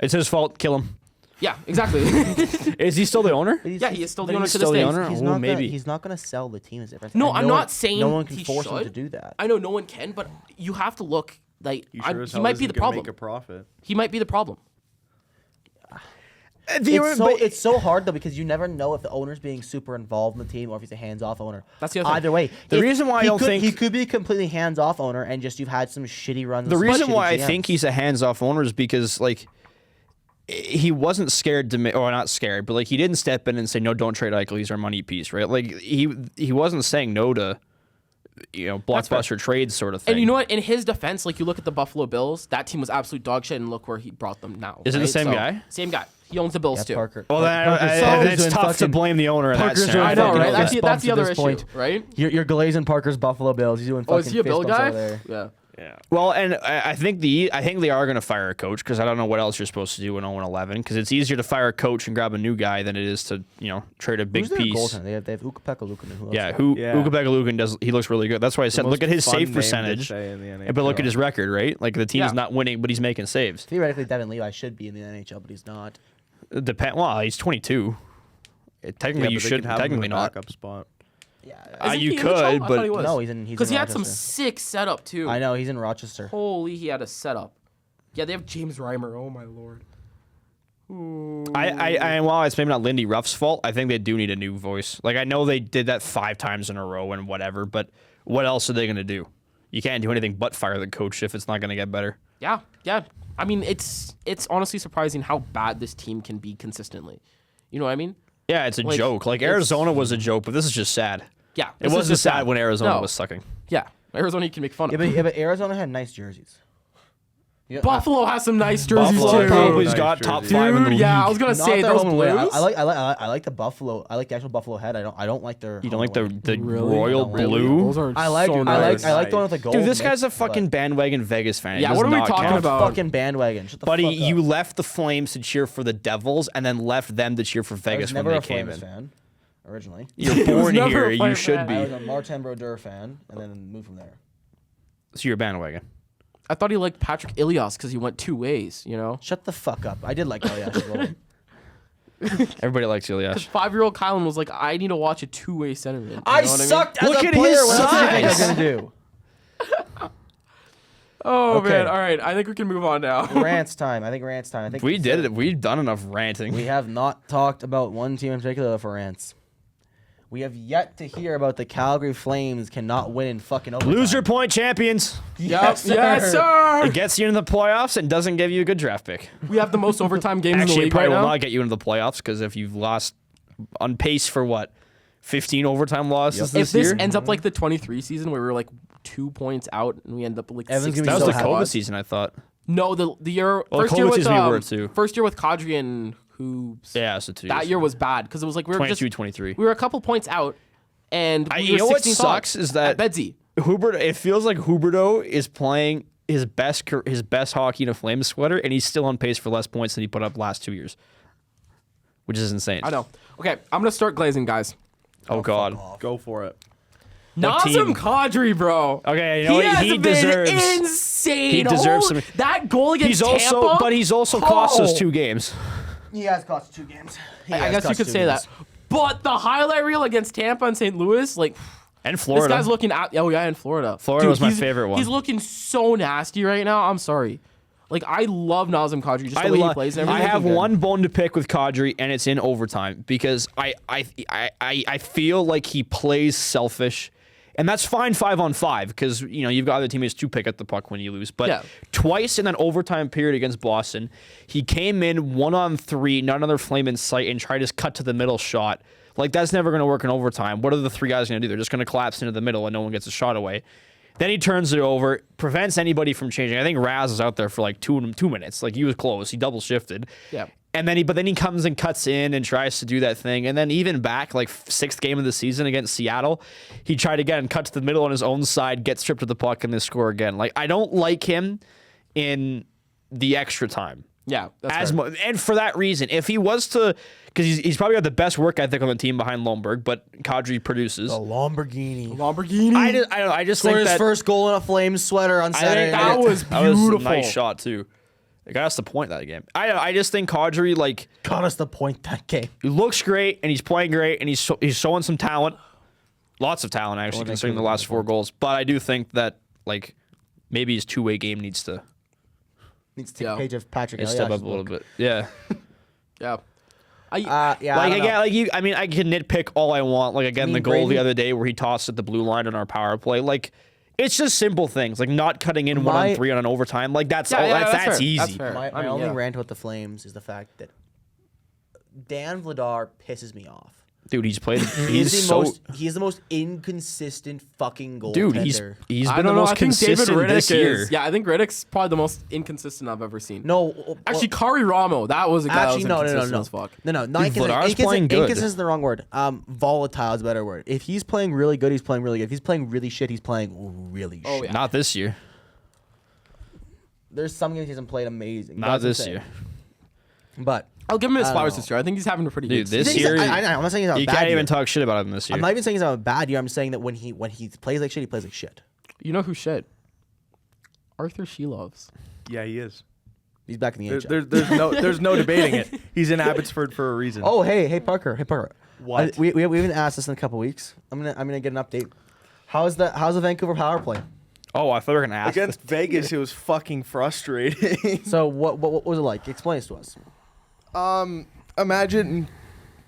It's his fault. Kill him. Yeah, exactly. Is he still the owner? Yeah, he is still the but owner he's to this still the day. owner? He's Oh, not maybe. He's not going to sell the team. Is different. No, And I'm one- not saying no one can he force him to should. do that. I know no one can, but you have to look like He sure as he hell might be isn't the gonna problem. Make a profit. He might be the problem. It's so hard though because you never know if the owner's being super involved in the team or if he's a hands-off owner. That's the other thing. Either way, The reason why I don't think- he could be a completely hands-off owner and just you've had some shitty runs. The with some reason shitty why I GMs. think he's a hands-off owner is because like he wasn't scared to or not scared, but like he didn't step in and say no, don't trade Eichel. He's our money piece, right? Like he wasn't saying no to blockbuster trades sort of thing. And you know what? In his defense, like you look at the Buffalo Bills, that team was absolute dog shit, and look where he brought them now. Is it the right? same So, guy? Same guy. He owns the Bills too. Parker. Well, Parker's it's doing tough to fucking- blame the owner in that Parker's scenario. doing I know, fucking right? fist That's bumps the at other this issue, point. right? You're glazing Parker's Buffalo Bills. He's doing Oh, fucking is he a fist Bill bumps guy? over there. Yeah. Yeah. Well, and I think they are going to fire a coach because I don't know what else you're supposed to do in 0-11 because it's easier to fire a coach and grab a new guy than it is to trade a big Who's their piece. goaltender? They have Ukko-Pekka Luukkonen. Who else? Yeah, Yeah. Ukko-Pekka does. He looks really good. That's why I said most look at his fun save name to percentage. say in the But look NHL. at his record, right? Like the team is Yeah. not winning, but he's making saves. Theoretically, Devin Levi should be in the NHL, but he's not. Well, he's 22. Technically, Yeah, you but they should. could have him in Technically a not. backup spot. Yeah. Isn't you he in the could, show? I but- thought he was. No, he's in Because he had some Rochester. sick setup too. I know he's in Rochester. Holy, he had a setup. Yeah, they have James Reimer. Oh my lord. While it's maybe not Lindy Ruff's fault, I think they do need a new voice. Like I know they did that 5 times in a row and whatever, but what else are they going to do? You can't do anything but fire the coach if it's not going to get better. Yeah. I mean, it's honestly surprising how bad this team can be consistently. You know what I mean? Yeah, it's a Like, joke. Like it's- Arizona was a joke, but this is just sad. Yeah. It this is wasn't just sad when Arizona No. was sucking. Yeah. Arizona you can make fun Yeah, of. but Arizona had nice jerseys. Yeah, Buffalo has some nice jerseys Buffalo too. probably Nice got top jersey. 5 in the Dude, league. yeah, I was gonna not say their those home and away. blues. I like the Buffalo. I like the actual Buffalo head. I don't like their. You don't home like the, and away. the Really? royal Really? blue? Those are I like so I nice. like the one with the gold. Dude, this mix, guy's a but- fucking bandwagon Vegas fan. He Yeah, does what are we not talking count. about? fucking bandwagon. Shut the Buddy, fuck up. you left the Flames to cheer for the Devils and then left them to cheer for I Vegas was when never they a came Flames in. fan originally. You're was born never here. a You Flames should fan. I was be. a Martin Brodeur fan, and then moved from there. So you're a bandwagon. I thought he liked Patrick Ilias because he went 2 ways, you know? Shut the fuck up. I did like Elias as well. Everybody likes Ilyas. 5-year-old Kylan was like, I need to watch a 2-way centerman. You I know what sucked mean? as Look a at player. his What else do you think I was size. gonna do? Oh, Okay. man. All right. I think we can move on now. Rants time. I think rants time. I think We did it. We've done enough ranting. We have not talked about one team in particular for rants. We have yet to hear about the Calgary Flames cannot win in fucking overtime. Loser point champions. Yes, yes, sir. It gets you into the playoffs and doesn't give you a good draft pick. We have the most overtime games in the Actually, it league probably right will now. not get you into the playoffs because if you've lost on pace for what, 15 overtime losses If this this year? ends up like the 23 season where we were like 2 points out and we end up like Evan's 16. gonna That be was so the COVID happy. season, I thought. No, the year Well, first year COVID with season we were too. first year with Kadri and Hoops. Yeah, so 2 That years. year was bad because it was like we were 22, just 23. we were a couple points out and we You were know what 16th sucks off is that at Bedsy. Hubert. It feels like Huberto is playing his best hockey in a Flames sweater, and he's still on pace for less points than he put up last 2 years. which is insane. I know. Okay, I'm gonna start glazing, guys. Oh God. Go for it. What team? Nazem Kadri, bro. Okay, you know what? He has been deserves. insane. He deserves some. That goal against He's also, Tampa. but he's also cost us Oh. 2 games. He has cost 2 games. I guess you could say that. But the highlight reel against Tampa and St. Louis, like And this Florida. guy's looking at. Oh yeah, in Florida. Florida was my he's- favorite one. He's looking so nasty right now. I'm sorry. Like I love Nazem Kadri, just the way he plays. And I everything. have one bone to pick with Kadri, and it's in overtime because I feel like he plays selfish, and that's fine 5-on-5 because you've got other teammates to pick up the puck when you lose. But Yeah. twice in that overtime period against Boston, he came in 1-on-3, not another flame in sight, and tried his cut to the middle shot. Like that's never going to work in overtime. What are the 3 guys going to do? They're just going to collapse into the middle, and no one gets a shot away. Then he turns it over, prevents anybody from changing. I think Raz was out there for like 2 minutes. Like he was close. He double shifted. Yeah. And then he comes and cuts in and tries to do that thing. And then even back like 6th game of the season against Seattle, he tried again, cut to the middle on his own side, gets stripped of the puck, and then score again. Like I don't like him in the extra time. Yeah, that's fair. And for that reason, if he was to, because he's probably got the best work ethic on the team behind Lomberg, but Kadri produces. The Lamborghini. Lamborghini. I just Scored think his that first goal in a Flames sweater on I Saturday. think that night. was that was beautiful. a nice shot too. They got us the point that game. I just think Kadri like got us the point that game. he looks great and he's playing great and he's showing some talent, lots of talent actually considering the last 4 goals. But I do think that like maybe his 2-way game needs to Needs to take a page of Patrick step Eliash's up a little book. bit. Yeah. Yeah. Yeah, Like I don't know. again, I can nitpick all I want. Like again, mean, the goal the Brady- other day where he tossed at the blue line on our power play. Like it's just simple things, like not cutting in My- 1-on-3 on an overtime. Like that's Yeah, all. yeah, that's fair. easy. That's fair. My I mean, only yeah. rant about the Flames is the fact that Dan Vladar pisses me off. Dude, he's played. He's the most inconsistent fucking goaltender. Dude, he's I been don't the know. most I think David consistent Riddick this year. is. Yeah, I think Riddick's probably the most inconsistent I've ever seen. no. Actually, Kari Ramo, that was a guy Actually, that was no. inconsistent as fuck. No. Dude, Vladar's playing good. Inconsistent is the wrong word. Volatile is a better word. If he's playing really good, he's playing really good. If he's playing really shit, he's playing really shit. yeah. Not this year. There's some games he hasn't played amazing. Not That's what I'm this saying. year. But I'll give him his I don't flowers know. this year. I think he's having a pretty Dude, good this season. year I'm not saying he's having you a bad can't year. even talk shit about him this year. I'm not even saying he's having a bad year. I'm saying that when he plays like shit, he plays like shit. You know who shit? Arthur Sheloves. Yeah, he is. He's back in the NHL. There's no debating it. He's in Abbotsford for a reason. Oh, hey, Parker. What? We haven't asked this in a couple weeks. I'm gonna get an update. How's the Vancouver power play? Oh, I thought we were gonna ask. Against Vegas, it was fucking frustrating. So what was it like? Explain it to us. Imagine,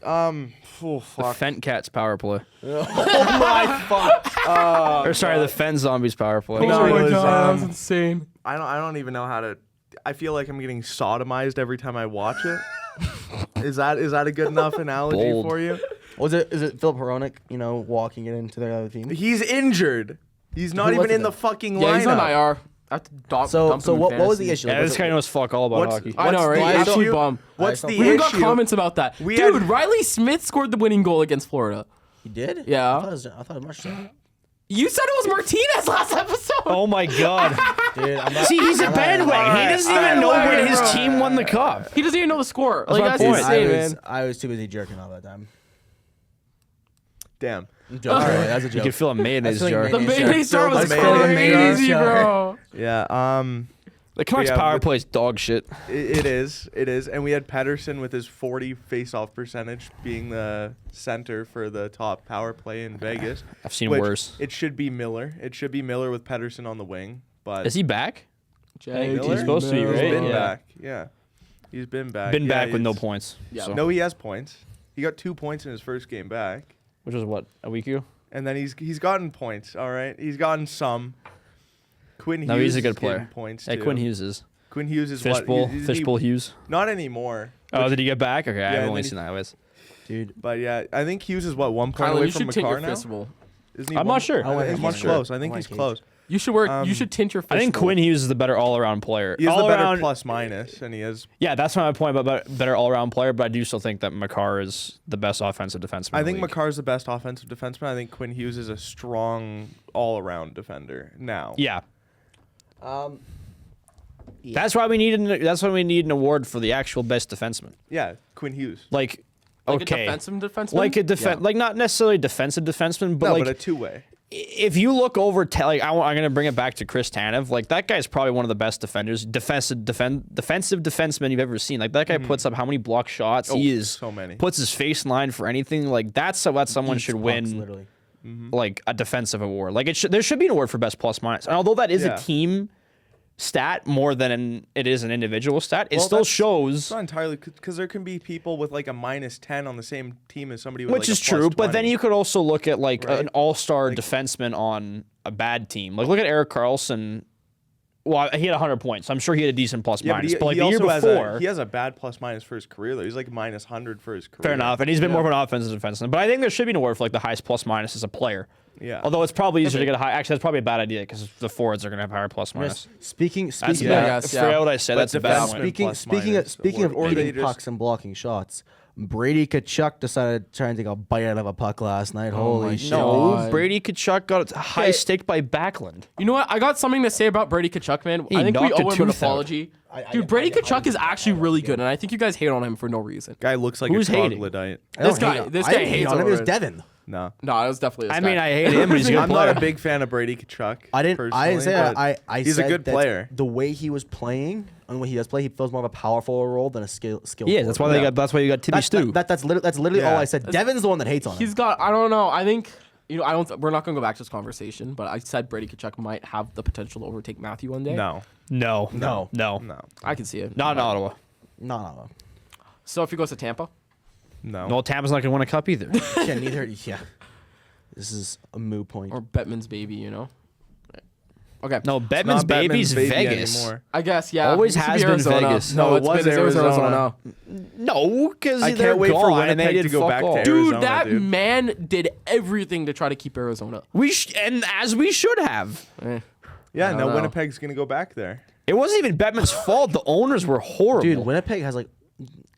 oh the fuck. Fent Cats power play. Oh my fuck! Or sorry, the Fen Zombies power play. No, oh it my was, god, that was insane. I don't even know how to. I feel like I'm getting sodomized every time I watch it. Is that a good enough analogy Bold. for you? Is it Philip Hronik? Walking it into their other team. He's injured. He's not Who even was it in the then? fucking Yeah, lineup. he's on IR. I have to dump So him in what was the fantasy. issue? Yeah, Was this it- guy knows fuck all about What's- hockey. I know, What's right? the Absolute issue? bum. What's Alright, the We even got issue? comments about that. We Dude, had- Riley Smith scored the winning goal against Florida. He did? Yeah. I thought it was much. You said it was Martinez last episode. Oh my god. Dude, I'm not, See, he's a I'm not- bandwagon. He Alright, doesn't even know alright, when his bro. team won the cup. He doesn't even know the score. That's my That's point. insane, man. I was too busy jerking off that time. Damn. I'm joking. That's a You joke. could feel a mayonnaise That's jar. like The mayonnaise jar was The mayonnaise crazy, jar. bro. Yeah. The Canucks Yeah, power but- play is dog shit. It is, and we had Pedersen with his 40 face-off percentage being the center for the top power play in Vegas. I've seen which worse. It should be Miller. It should be Miller with Pedersen on the wing. But Is he back? JT He's supposed to be, He's right? been Yeah. back. Yeah, he's been back. Been Yeah, back with no he's- points. Yeah. So. No, he has points. He got 2 points in his first game back, Which was what, a week ago? and then he's gotten points. All right, he's gotten some. Quinn Hughes. No, he's a is good getting player. Points Yeah, too. Quinn Hughes is. Quinn Hughes is Fishbowl, what? Fishbowl Hughes. Not anymore. Oh, did he get back? Okay, I've and only then seen the highlights. Dude, But yeah, I think Hughes is what 1 point Kylan, away you from should tint your McCarr now. fistable. Isn't he I'm one- not sure. I want I think him he's on close. shirt. I think I he's want close. You should work. You should tint your fistable. I think Quinn Hughes is the better all-around player. He's the all better around, plus minus, and he is. Yeah, that's my point about better all-around player. But I do still think that McCarr is the best offensive defenseman. I in the think league. McCarr's the best offensive defenseman. I think Quinn Hughes is a strong all-around defender now. Yeah, yeah. that's why we need an award for the actual best defenseman. Yeah, Quinn Hughes. Like Like Okay. a defensive defenseman? Like a like not necessarily defensive defenseman, but No, like but a two-way. if you look over, like I'm gonna bring it back to Chris Tanev. Like that guy's probably one of the best defenders, defensive defenseman you've ever seen. Like that guy puts up how many block shots? He is so many. Puts his face in line for anything. Like that's what someone should win. Literally. Like a defensive award. Like there should be an award for best plus minus. And although that is a team stat more than it is an individual stat, it still shows. It's not entirely because there can be people with like a -10 on the same team as somebody with Which like is a true, but then +20. you could also look at like Right. an all-star defenseman on a bad team. Like look at Erik Karlsson. Well, he had 100 points. I'm sure he had a decent plus minus. But like he the year also before, he has a bad plus-minus for his career though. He's like -100 for his career. fair enough, and he's been more of an offensive defenseman. But I think there should be an award for like the highest plus minus as a player. Yeah. Although it's probably easier to get a high. Actually, that's probably a bad idea because the forwards are going to have higher plus minus. Speaking That's speaking a bad. yes, I forgot yeah. what I said. But That's a bad defenseman- one. speaking plus speaking minus speaking of award. Or they eating just- pucks and blocking shots, Brady Kachuk decided to try and take a bite out of a puck last night. Holy my shit! No, God. Brady Kachuk got a high stick by Backlund. You know what? I got something to say about Brady Kachuk, man. He I think we knocked a owe him an tooth out. apology. Dude, Brady Kachuk is actually really good, and I think you guys hate on him for no reason. Guy looks like Who's a hating? troglodyte. I don't This guy- hate- this I guy didn't hate hates on him. on It was it. Devin. No. No, it was definitely this I guy. mean, I hate him, but he's a good I'm player. not a big fan of Brady Kachuk. I didn't say that. personally, but I he's a said good that player. The way he was playing and when he does play, he feels more of a powerful role than a skill. Yeah, that's why that's why you got Timmy Stu. That's literally all Yeah. I said. Devin's the one that hates on him. He's got. I don't know. I think I don't. We're not gonna go back to this conversation, but I said Brady Kachuk might have the potential to overtake Matthew one day. No. No, No. no, No. I can see it. not in Ottawa. No. So if he goes to Tampa, No. No, Tampa's not going to win a cup either. Yeah, neither. Yeah. This is a moot point. or Bettman's baby, you know. Okay. No, Not Bedman's baby's baby Vegas. anymore. I guess yeah. Always It used to has be been Arizona. Vegas. No, No, it's it was been Arizona. No, because I they're can't wait for gone and they Winnipeg did to go fuck back to all. Arizona. Dude, that dude. man did everything to try to keep Arizona. And as we should have. Yeah, don't now know. Winnipeg's gonna go back there. It wasn't even Bettman's fault. The owners were horrible. Dude, Winnipeg has like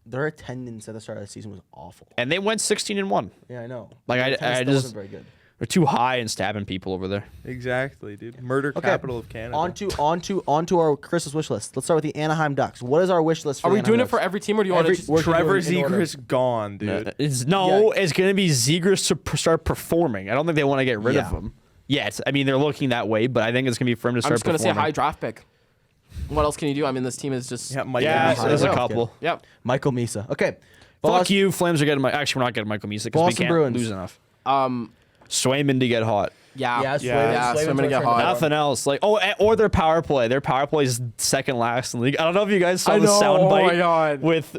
their attendance at the start of the season was awful. And they went 16-1. Yeah, I know. Like, Their I attendance still just- wasn't very good. They're too high and stabbing people over there. Exactly, dude. Murder capital of Canada. onto our Christmas wish list. Let's start with the Anaheim Ducks. What is our wish list for Are the we doing Anaheim it for Ducks? every team, or do you want to Every- just? we're Trevor doing it in order. Zegras gone, dude. It's going to be Zegras to start performing. I don't think they want to get rid of Yeah. him. Yes, I mean they're looking that way, but I think it's going to be for him to I'm start just gonna say performing. high draft pick. What else can you do? I mean, this team is just. Yeah, Mike Yeah, Misa. there's a Yeah. couple. Yep. Michael Misa. Okay. Fuck you, Flames are getting my. Actually, we're not getting Michael Misa because we Boston can't Bruins. lose enough. Um. Swayman to get hot. Yeah. Yeah, Yeah. Swayman's So I'm gonna get gonna hot. turn Nothing else. Like or their power play. Their power play is second last in the league. I don't know if you guys saw I the know, sound oh my bite God. with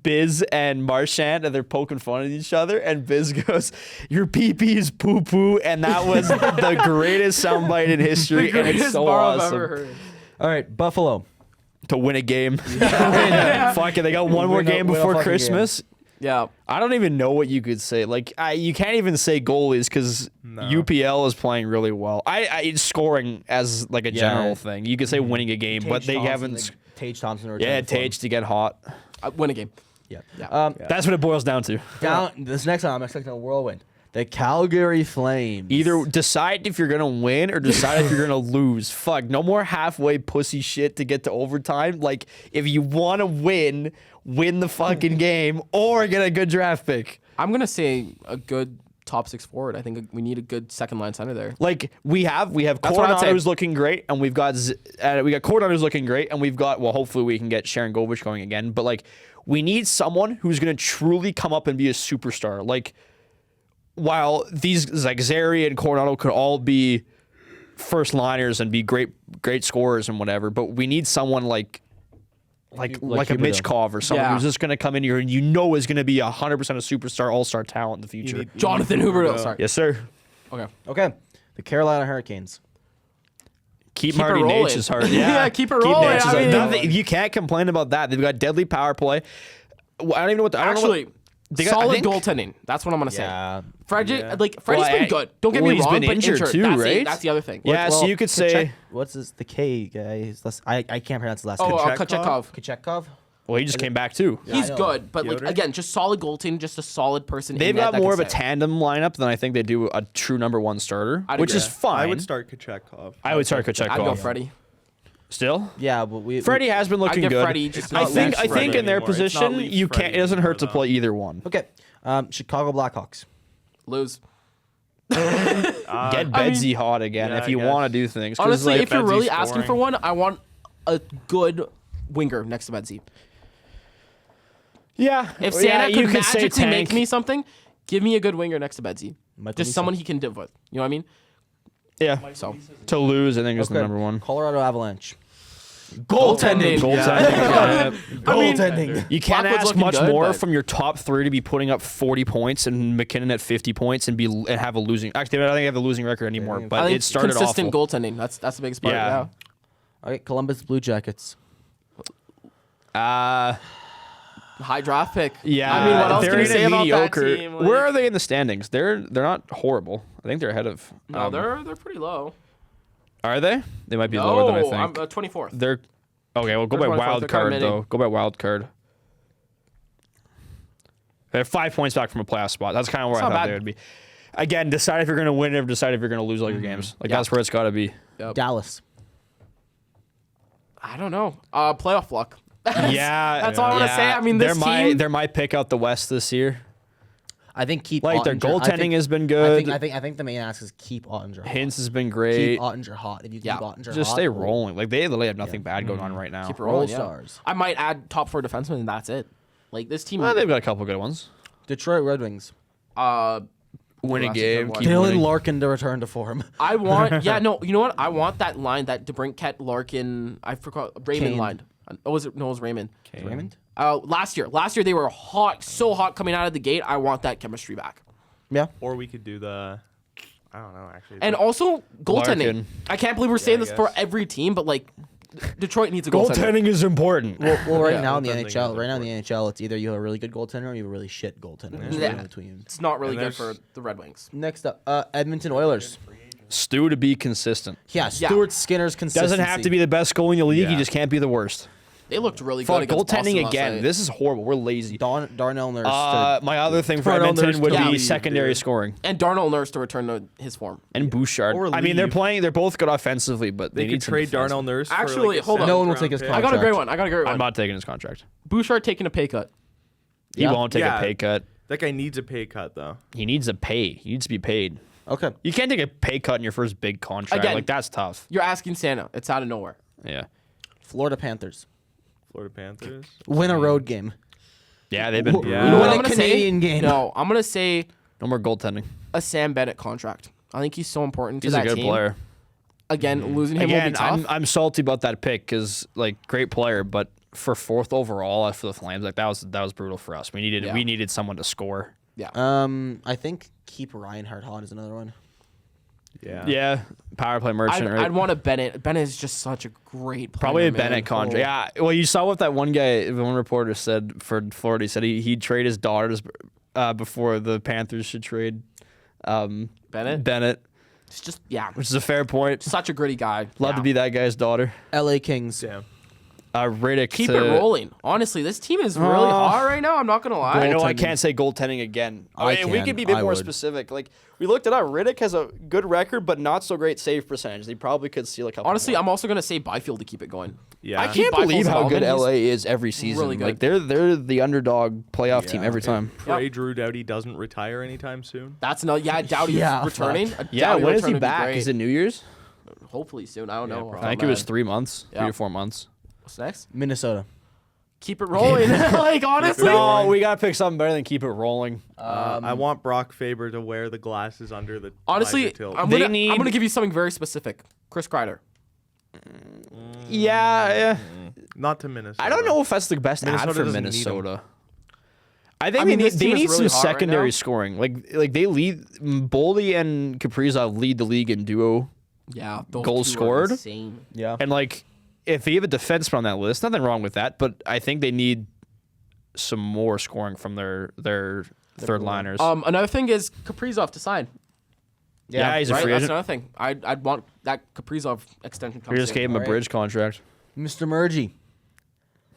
Biz and Marchand, and they're poking fun at each other. And Biz goes, "Your pee is poo poo," and that was the greatest sound bite in history, and it's Greatest so bar I've awesome ever heard. All right, Buffalo. to win a game. Fuck it, they got one more Win a- game win a before fucking Christmas. Yeah. I don't even know what you could say. Like, you can't even say goalies because UPL is playing really well. I scoring as like a general thing. You could say winning a game, but they haven't. Tage Thompson. Yeah, Tage to get hot. Win a game. Yeah. Yeah. That's what it boils down to. Down. This next time, I'm expecting a whirlwind. The Calgary Flames. Either decide if you're gonna win or decide if you're gonna lose. Fuck, no more halfway pussy shit to get to overtime. Like, if you want to win the fucking game or get a good draft pick. I'm gonna say a good top six forward. I think we need a good second line center there. Like we have That's what I'd say. Coronado's looking great, and we've got Coronado's looking great, and we've got hopefully we can get Sharon Govich going again. But like we need someone who's gonna truly come up and be a superstar. Like while these like Zary and Coronado could all be first liners and be great scorers and whatever, but we need someone like a Huberdeau. Mitchkov or someone Yeah. who's just gonna come in here and is going to be 100% a superstar, all-star talent in the future. Jonathan Huberdeau. Sorry. Yes, sir. Okay. Okay. The Carolina Hurricanes. Keep Keep Marty it rolling. Nature's heart. Yeah, keep it rolling. Nature's I heart. mean- Nothing- you can't complain about that. They've got deadly power play. Well, I don't even know what. I don't know Actually, what, they got- I solid think- goaltending. That's what I'm gonna Yeah. say. Freddie, Yeah. Freddie's Well, been good. Don't get me he's wrong, been but injured too, that's right? that's the other thing. Yeah, so you could say. What's the K guy? I can't pronounce his last Oh, name. Kachekov. Kachekov? Well, he just came back too. He's I know. good, but like Yoder? again, just solid goaltending, just a solid person. They've in net got that more can of a save. tandem lineup than I think they do a true number one starter, I'd which agree. is fine. I would start Kachekov. I would start Kochekov. I'd go Freddie. Still, Yeah, but Freddie has been looking give good. Freddie just I not think. Leafs I think Freddie in their anymore. It's not position, Leafs you can't. Freddie It doesn't hurt to anymore, play either one. Okay. Chicago Blackhawks. Lose. Get Bedsy hot again yeah, if you I guess. want to do things. 'Cause, Honestly, like, if you're Bedsy really asking for scoring. one, I want a good winger next to Bedsy. yeah, If yeah, Santa you could could say magically make tank. me something, give me a good winger next to Bedsy. Michael Just Lisa. someone he can div with. You know what I mean? Yeah, So to lose, I think is the Okay. number one. Colorado Avalanche. goaltending. Goaltending. Goaltending. You can't Blackwood's ask looking much good, more but- from your top three to be putting up 40 points and McKinnon at 50 points and have a losing. Actually, I don't think they have a losing record anymore, Yeah. but I think it started consistent awful. goaltending. That's the biggest part. Yeah. Yeah. Okay, Columbus Blue Jackets. High draft pick. Yeah, I mean, what else they're can you in a say about mediocre. that team? Like- Where are they in the standings? They're not horrible. I think they're ahead of. No, they're pretty low. Are they? They might be lower than I No, think. I'm 24th. They're okay. Well, go They're by 24th, wild they're kinda card mid-ing. though. Go by wild card. They're 5 points back from a playoff spot. That's kind of where It's I not thought bad. they would be. Again, decide if you're going to win or decide if you're going to lose all your games. Like Yeah. that's where it's got to be. Yep. Dallas. I don't know. Playoff luck. Yeah, That's all I'm gonna say. I mean, this team. They're my pick out the West this year. I think keep Like their Ottinger. goaltending has been good. I think the main ask is keep Ottinger hot. Hints has been great. Keep Ottinger hot. If you keep Yeah. Ottinger Just hot, stay we'll- rolling. Like they literally have nothing bad going on right now. Keep it Roll rolling. Yeah. Stars. I might add top 4 defensemen, and that's it. Like this team. Well, they've got a couple good ones. Detroit Red Wings. Win a that's a game. good one. Keep Dylan winning. Larkin to return to form. I want. Yeah, no. You know what? I want that line that DeBrincat, Larkin. I forgot Raymond Kane. line. Oh, was it? No, it was Raymond. Raymond? Last year they were hot, so hot coming out of the gate. I want that chemistry back. Yeah. Or we could do the. I don't know actually. And also goaltending. Larkin. I can't believe we're saying I this for guess. every team, but like Detroit needs a goaltender. Goaltending is important. Well, right Yeah, now in the goaltending NHL, is right now in the NHL, it's either you have a really good goaltender or you have a really shit goaltender. There's Yeah. no in between. It's not really And good for there's- the Red Wings. Next up, Edmonton Oilers. Stu to be consistent. Yeah, Yeah. Stuart Skinner's consistency. Doesn't have to be the best goalie in the league. He Yeah. just can't be the worst. They looked really For good against goaltending Boston last again, night. this is horrible. We're lazy. Darnell Nurse. My other thing for Darnell Edmonton Nurse would to be leave, secondary dude. scoring And Darnell Nurse to return to his form. and Bouchard. Or I mean, they're leave. playing. They're both good offensively, but they need could some trade defense. Darnell Nurse. Actually, for like a hold on. No one will seventh take his round I pick. got a great Contract. one. I got a great I'm one. not taking his contract. Bouchard taking a pay cut. He Yeah. won't take Yeah. a pay cut. That guy needs a pay cut though. He needs a pay. He needs to be paid. Okay. You can't take a pay cut in your first big contract. Again. Like that's tough. You're asking Santa. It's out of nowhere. Yeah. Florida Panthers. Florida Panthers. Win a road game. Yeah, they've been. Yeah. You know Win what a I'm gonna Canadian say? game. No, I'm gonna say No more goaltending. a Sam Bennett contract. I think he's so important to He's a that good team. player. Again, losing him will Again, be tough. I'm salty about that pick because like great player, but for 4th overall for the Flames, like that was brutal for us. We needed someone to score. yeah. I think keep Reinhardt hot is another one. Yeah. Yeah, power play merchant. right? I'd want a Bennett. Bennett is just such a great player. Probably a man. Bennett contract. Yeah. Well, you saw what that one guy, the one reporter said for Florida. He said he'd trade his daughters before the Panthers should trade Bennett. Bennett, It's just which is a fair point. such a gritty guy. Love Yeah. to be that guy's daughter. LA Kings. Damn. Riddick. Keep to, it rolling. Honestly, this team is really hot right now. I'm not gonna lie. I know I Goaltending. can't say goaltending again. I mean, we can. could be a bit I more would. specific. Like we looked it up. Riddick has a good record, but not so great save percentage. They probably could steal a couple. Honestly, more. I'm also gonna say Byfield to keep it going. Yeah. I can't believe Byfield's how good development, LA is every season. really good. Like they're the underdog playoff team Yeah. every time. Pray Drew Doughty doesn't retire anytime soon. That's no. Yeah, Doughty's Yeah, returning. fuck. Yeah, Doughty when is return he would be back? great. Is it New Year's? Hopefully soon. I don't know. probably. I think it was 3 months, Yeah. 3 or 4 months. What's next? Minnesota. Keep it rolling. Like honestly. No, we gotta pick something better than keep it rolling. I want Brock Faber to wear the glasses under the Honestly, visor tilt. I'm They gonna need- give you something very specific. Chris Kreider. Yeah, Not to Minnesota. I don't know if that's the best Minnesota ad for doesn't need him. Minnesota. I think I mean, they this need, team is they need really some hot right secondary now. scoring. Like they lead. Boldy and Kaprizov lead the league in duo, Yeah. Those Goals two are scored? Insane. Yeah. and like if you have a defenseman on that list, nothing wrong with that. But I think they need some more scoring from their third liners. Another thing is Kaprizov to sign. yeah, he's a Right. free That's agent. another thing. I'd want that Kaprizov extension. We comes just in. gave him a Alright. bridge contract. Mr. Murgy.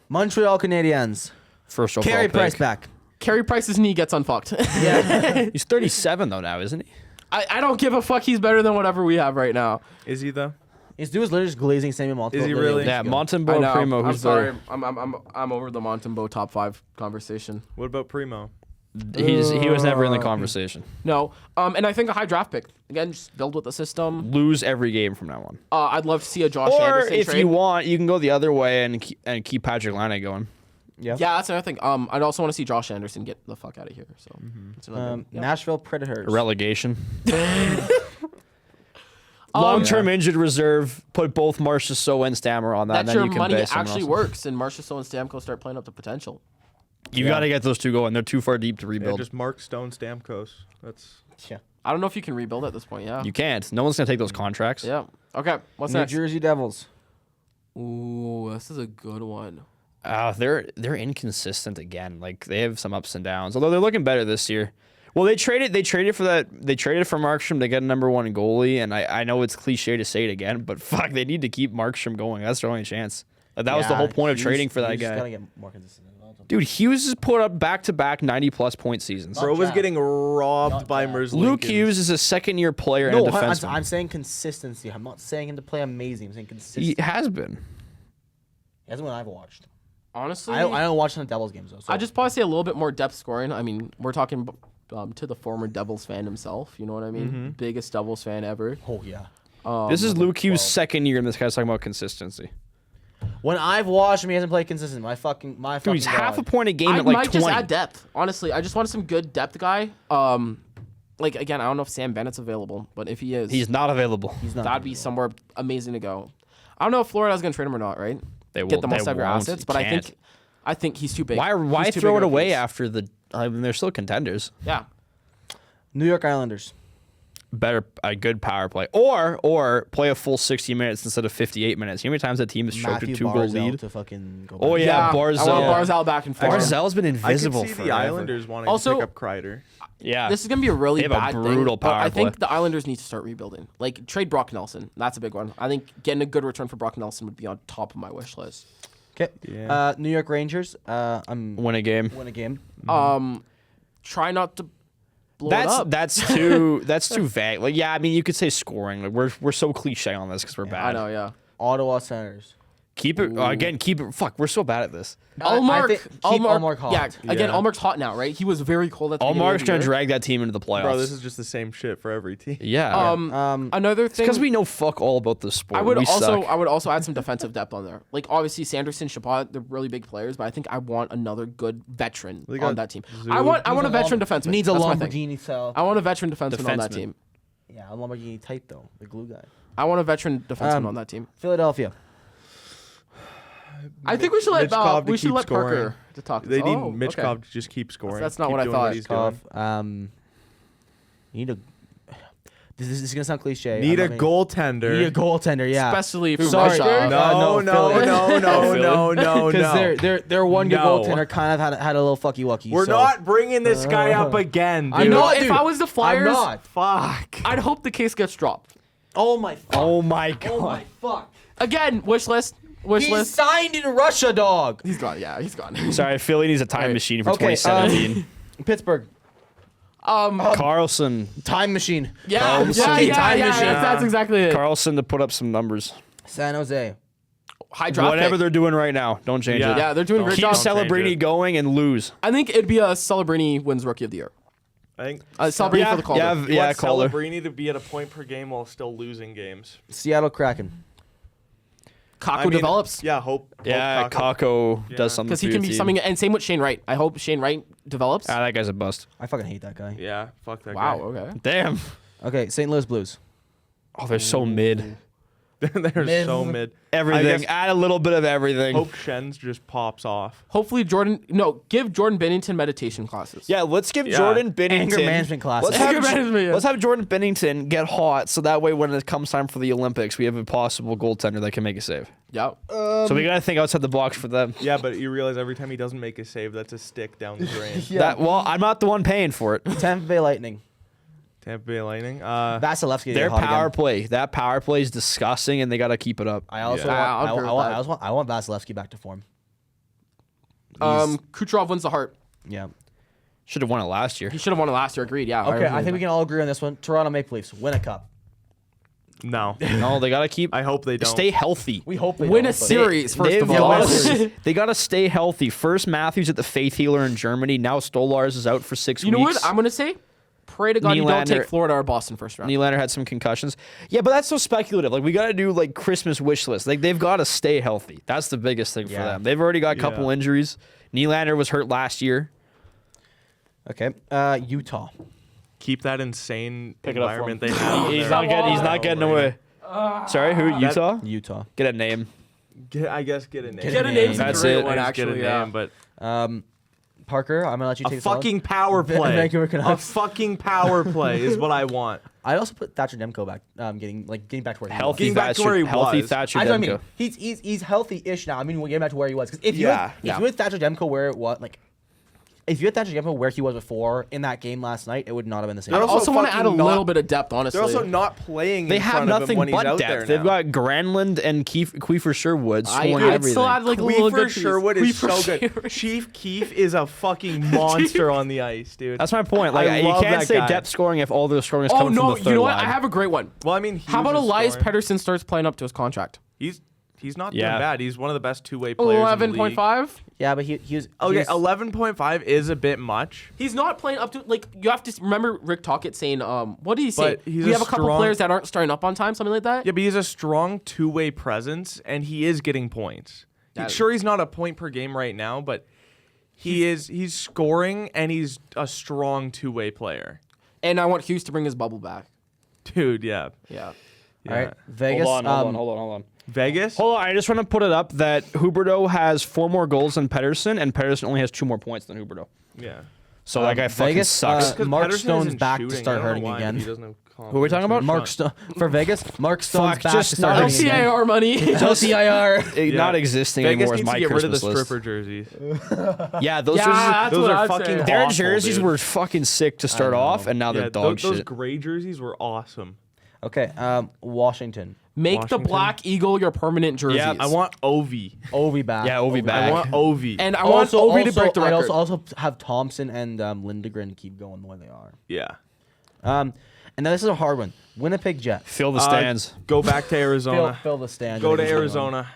Montreal Canadiens. First overall Carey pick. Price back. Carey Price's knee gets unfucked. He's 37 though now, isn't he? I don't give a fuck. He's better than whatever we have right now. Is he though? His dude is literally just glazing Samuel Montembeau. Is he literally really? a Yeah, week ago. Montembeau I and know. Primo. I'm Who's sorry. better? I'm over the Montembeau top 5 conversation. What about Primo? He was never in the conversation. No. And I think a high draft pick. Again, just build with the system. Lose every game from now on. I'd love to see a Josh Or Anderson if trade. you want, you can go the other way and keep Patrick Laine going. Yeah. Yeah, that's another thing. I'd also want to see Josh Anderson get the fuck out of here. So that's another. Yep. Nashville Predators. Relegation. Long-term injured reserve. Put both Marchessault and Stammer on that. That And then your you can money base someone actually else. works, and Marchessault and Stamkos start playing up to potential. You got to get those two going. They're too far deep to Yeah, rebuild. just Mark Stone Stamkos. That's Yeah. I don't know if you can rebuild at this point. Yeah. You can't. No one's gonna take those contracts. Yeah. Okay. What's New next? Jersey Devils. Ooh, this is a good one. They're inconsistent again. Like they have some ups and downs. Although they're looking better this year. Well, they traded for Markstrom to get a number 1 goalie, and I know it's cliche to say it again, but fuck, they need to keep Markstrom going. That's their only chance. Like, that was the whole point of trading for that Hughes guy. Gotta get more consistent. Dude, Hughes has put up back-to-back 90-plus point seasons. Bro was Jack. getting robbed Not by Jack. Mers. Luke Hughes is a second-year player No, and a defenseman. I'm saying consistency. I'm not saying him to play amazing. I'm saying He consistency. has been. That's what I've watched. Honestly, I don't watch the Devils games though. So. I just probably say a little bit more depth scoring. I mean, we're talking to the former Devils fan himself. You know what I mean? Biggest Devils fan ever. Oh yeah. This is Luke Hughes' second year, and this guy's talking about consistency. When I've watched him, he hasn't played consistent. My fucking Dude, he's half a God. point a game I at like might 20. just add depth. Honestly, I just wanted some good depth guy. Like again, I don't know if Sam Bennett's available, but if he is, He's not available. He's not. that'd be somewhere amazing to go. I don't know if Florida's gonna trade him or not. Right? They Get will- the most they out of your won't. assets, You but can't. I think he's too big. Why He's too throw big it of a away piece. after the? I mean, they're still contenders. Yeah. New York Islanders. Better a good power play, or play a full 60 minutes instead of 58 minutes. You know how many times that team has choked a Matthew 2-goal Barzal lead? to fucking go. Oh back. yeah, I Barzal. want Barzal back and forth. Barzal's been I could invisible see the forever. Islanders wanting Also- to pick up Kreider. Yeah, This is gonna be a really They have a bad brutal thing, but power I think play. the Islanders need to start rebuilding. Like trade Brock Nelson. That's a big one. I think getting a good return for Brock Nelson would be on top of my wish list. Okay. Yeah. New York Rangers. I'm win a game. win a game. Try not to blow it up. That's too vague. Like yeah, I mean you could say scoring. Like we're so cliche on this because we're bad. I know, yeah. Ottawa Senators. Keep it again. Keep it. Fuck, we're so bad at this. Allmark, keep Allmark hot. Yeah, again, Yeah. Allmark's hot now, right? He was very cold at the beginning Allmark's of the gonna year. drag that team into the playoffs. Bro, this is just the same shit for every team. yeah. Another thing, Because we know fuck all about the sport. I would we also suck. add some defensive depth on there. Like obviously Sanderson, Chabot, they're really big players, but I think I want another good veteran They on got that team. Zoo. I want a veteran defenseman. Needs a That's my thing. Lamborghini cell. I want a veteran defenseman on that Defenseman. team. Yeah, a Lamborghini type though. The glue guy. I want a veteran defenseman on that team. Philadelphia. I think we should let Michkov to we should keep let scoring. Parker to talk. They need Oh, Mitchkov okay. to just keep scoring. That's not Keep what I doing thought. he's doing. You need a. This is gonna sound cliche. Need I'm a not goaltender. Need a goaltender. Yeah. Especially for Sorry. Russia. No, no, Philly. no, no, no, no, Because no. their one good No. goaltender kind of had a little fucky wucky. We're so. not bringing this guy up again, dude. I'm not, if dude. I was the Flyers, I'm not. Fuck. I'd hope the case gets dropped. Oh my. Fuck. Oh my god. Oh my fuck. Again, wish list. Wish He's list. signed in Russia, dog. He's gone. Yeah, he's gone. Sorry, Philly needs a time Right. machine for Okay, 2017. Pittsburgh. Carlson. Time machine. yeah, Carlson. Time machine. That's exactly it. Carlson to put up some numbers. San Jose. High draft Whatever pick. they're doing right now, don't change Yeah. it. Yeah, they're doing a great Keep job. Celebrini going and lose. I think it'd be a Celebrini wins Rookie of the Year. I think Celebrini Yeah, for the Calder. yeah, Calder. Celebrini to be at a point per game while still losing games. Seattle Kraken. Kaku develops Yeah, hope. Yeah, Kako. Kako does something because he for can your be team. something. And same with Shane Wright. I hope Shane Wright develops. Ah, that guy's a bust. I fucking hate that guy. Yeah, fuck that Wow. guy. Okay. Damn. Okay, St. Louis Blues. Oh, they're so mid. They're Mid. so mid. Everything. guess- Add a little bit of everything. Hope Shen's just pops off. Hopefully give Jordan Bennington meditation classes. Yeah, let's give Yeah. Jordan Bennington Anger management classes. Let's have, Anger management, yeah. let's have Jordan Bennington get hot, so that way when it comes time for the Olympics, we have a possible goaltender that can make a save. Yeah. So we gotta think outside the box for them. Yeah, but you realize every time he doesn't make a save, that's a stick down the drain. Well, I'm not the one paying for it. Tampa Bay Lightning. Tampa Bay Lightning. Vasilevsky. to Their get hot power again. play, that power play is disgusting, and they gotta keep it up. I also Yeah. want. I'll agree with that. I also want. I want Vasilevsky back to form. Kucherov wins the Hart. Yeah. Should have won it last year. He should have won it last year. Agreed. Yeah. Okay, agree I with think we that. can all agree on this one. Toronto Maple Leafs win a cup. No. No, they gotta keep. I hope they don't. Stay healthy. We hope they Win don't, a but- series, first They've of all. gotta- they gotta stay healthy. First, Matthews at the Faith Healer in Germany. Now Stolars is out for 6 You know weeks. what I'm gonna say? Pray to God you don't Nylander- take Florida or Boston first round. Nylander had some concussions. Yeah, but that's so speculative. Like we gotta do like Christmas wish list. Like they've gotta stay healthy. That's the biggest thing for Yeah. them. They've already got a couple injuries. Nylander was hurt last year. Okay. Utah. Keep that insane Pick it up for environment him. they have. He's there. not getting. He's not getting away. Sorry, who? Utah. Utah. Get a name. I guess get a name. Get a name's a That's great it. one, Get a actually. name, Yeah. but Parker, I'm gonna let you take a this one. fucking power play. Vancouver A Canucks. fucking power play is what I want. I'd also put Thatcher Demko back, getting back to where he Healthy was. Getting back to where he Healthy was. Thatcher I know what I Demko. mean. He's healthy-ish now. I mean, we'll get back to where he was. Because if you Yeah. had Thatcher Demko where it was, like, if you had Thatcher Demko where he was before in that game last night, it would not have been the same. They're I also also want to add a fucking not- little bit of depth, honestly. They're also not playing. They in have front of him nothing when he's but out there depth. They've now. got Granlund and Kiefer Sherwood scoring I'd everything. still add like a little Queefer good Sherwood is Queefer so good. Sherwood. Chief Keef is a fucking monster on the ice, dude. That's my point. Like I you love can't that say guy. depth scoring if all their scoring is Oh coming no! from the third You know what? line. I have a great one. Well, I mean, How about Hughes is Elias scoring. Pettersson starts playing up to his contract? He's not doing Yeah. bad. He's one of the best two-way players. 11.5. Yeah, but he was Okay, he was- 11.5 is a bit much. He's not playing up to like you have to remember Rick Tocchet saying what did he say? But he's we a have a couple strong- players that aren't starting up on time, something like that. Yeah, but he's a strong two-way presence, and he is getting points. Yeah. Sure, he's not a point per game right now, but he's scoring, and he's a strong two-way player. And I want Hughes to bring his bubble back. Dude, yeah. Yeah. Yeah. All right, Vegas. Hold on. Vegas? Hold on, I just want to put it up that Huberdeau has 4 more goals than Pedersen, and Pedersen only has 2 more points than Huberdeau. Yeah. So that guy fucking Vegas, sucks. 'Cause Mark Pedersen Stone's isn't back to shooting. start I don't know hurting why, but again. he doesn't have Who are we talking about? Mark Stone for Vegas. Mark Stone's Fuck, back just to start not hurting again. LCIR money. LCIR. Not existing Vegas anymore is needs my to get rid of the Christmas list. stripper jerseys. Yeah, those Yeah, jerseys, that's those what are I'd fucking say. their awful, jerseys dude. were fucking sick to start off, and now they're Yeah, dog those shit. gray jerseys were awesome. Okay, Washington. Make the Washington? Black Eagle your permanent jersey. Yeah, I want Ovi. Ovi back. Yeah, Ovi back. I want Ovi. and I want Ovi to break the I'd record. also have Thompson and Lindgren keep going the way they are. yeah. And now this is a hard one. Winnipeg Jets. Fill the stands. Go back to Arizona. Fill the stands. Go I to think is the one. Arizona.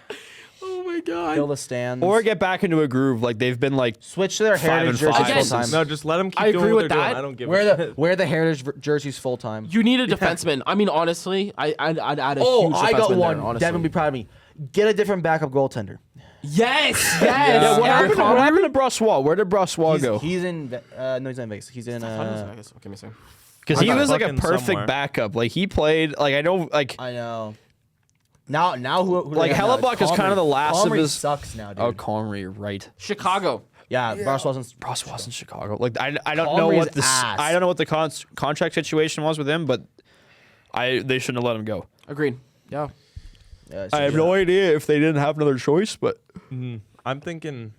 oh my god. Fill the stands. Or get back into a groove. Like they've been like switch to their 5 heritage and jerseys 5 full Again, time. No, just let them keep I doing agree what with they're doing. that. I don't give a Wear shit. the heritage jerseys full time. You need a defenseman. I mean, honestly, I'd add a Oh, huge I got defenseman one. there, honestly. Devin would be proud of me. Get a different backup goaltender. Yes, yes. Yeah, what Eric happened to Comrie? Brossois? Where did Brossois go? He's in. No, he's not in Vegas. He's in. Give me a second. Because he I was like a fucking perfect somewhere. backup. Like he played. Like I know. Like I know. Now who Like, they got now? Hellebuck is kind of the last of Comrie his- sucks now, dude. oh, Connery, right? Chicago. Yeah, Brossois. Brossois in Chicago. Like I don't know Comrie's what this. ass. I don't know what the contract situation was with him, but they shouldn't have let him go. Agreed. Yeah. I have no idea if they didn't have another choice, but I'm thinking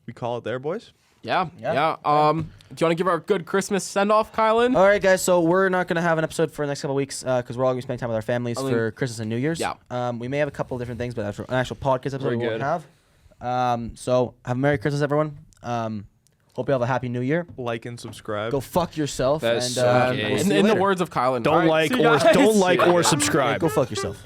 we call it there, boys. Yeah. Yeah. Yeah. Do you want to give our good Christmas send off, Kylan? All right, guys. So we're not gonna have an episode for the next couple of weeks because we're all gonna be spending time with our families I mean, for Christmas and New Year's. Yeah. We may have a couple of different things, but after an actual podcast episode Very we won't good. have. So have a Merry Christmas, everyone. Hope you have a Happy New Year. Like and subscribe. Go fuck yourself. That's and so we'll gay. see you In the later. words of Kylan. don't All right, like see you or guys. don't like Yeah. or subscribe. Go fuck yourself.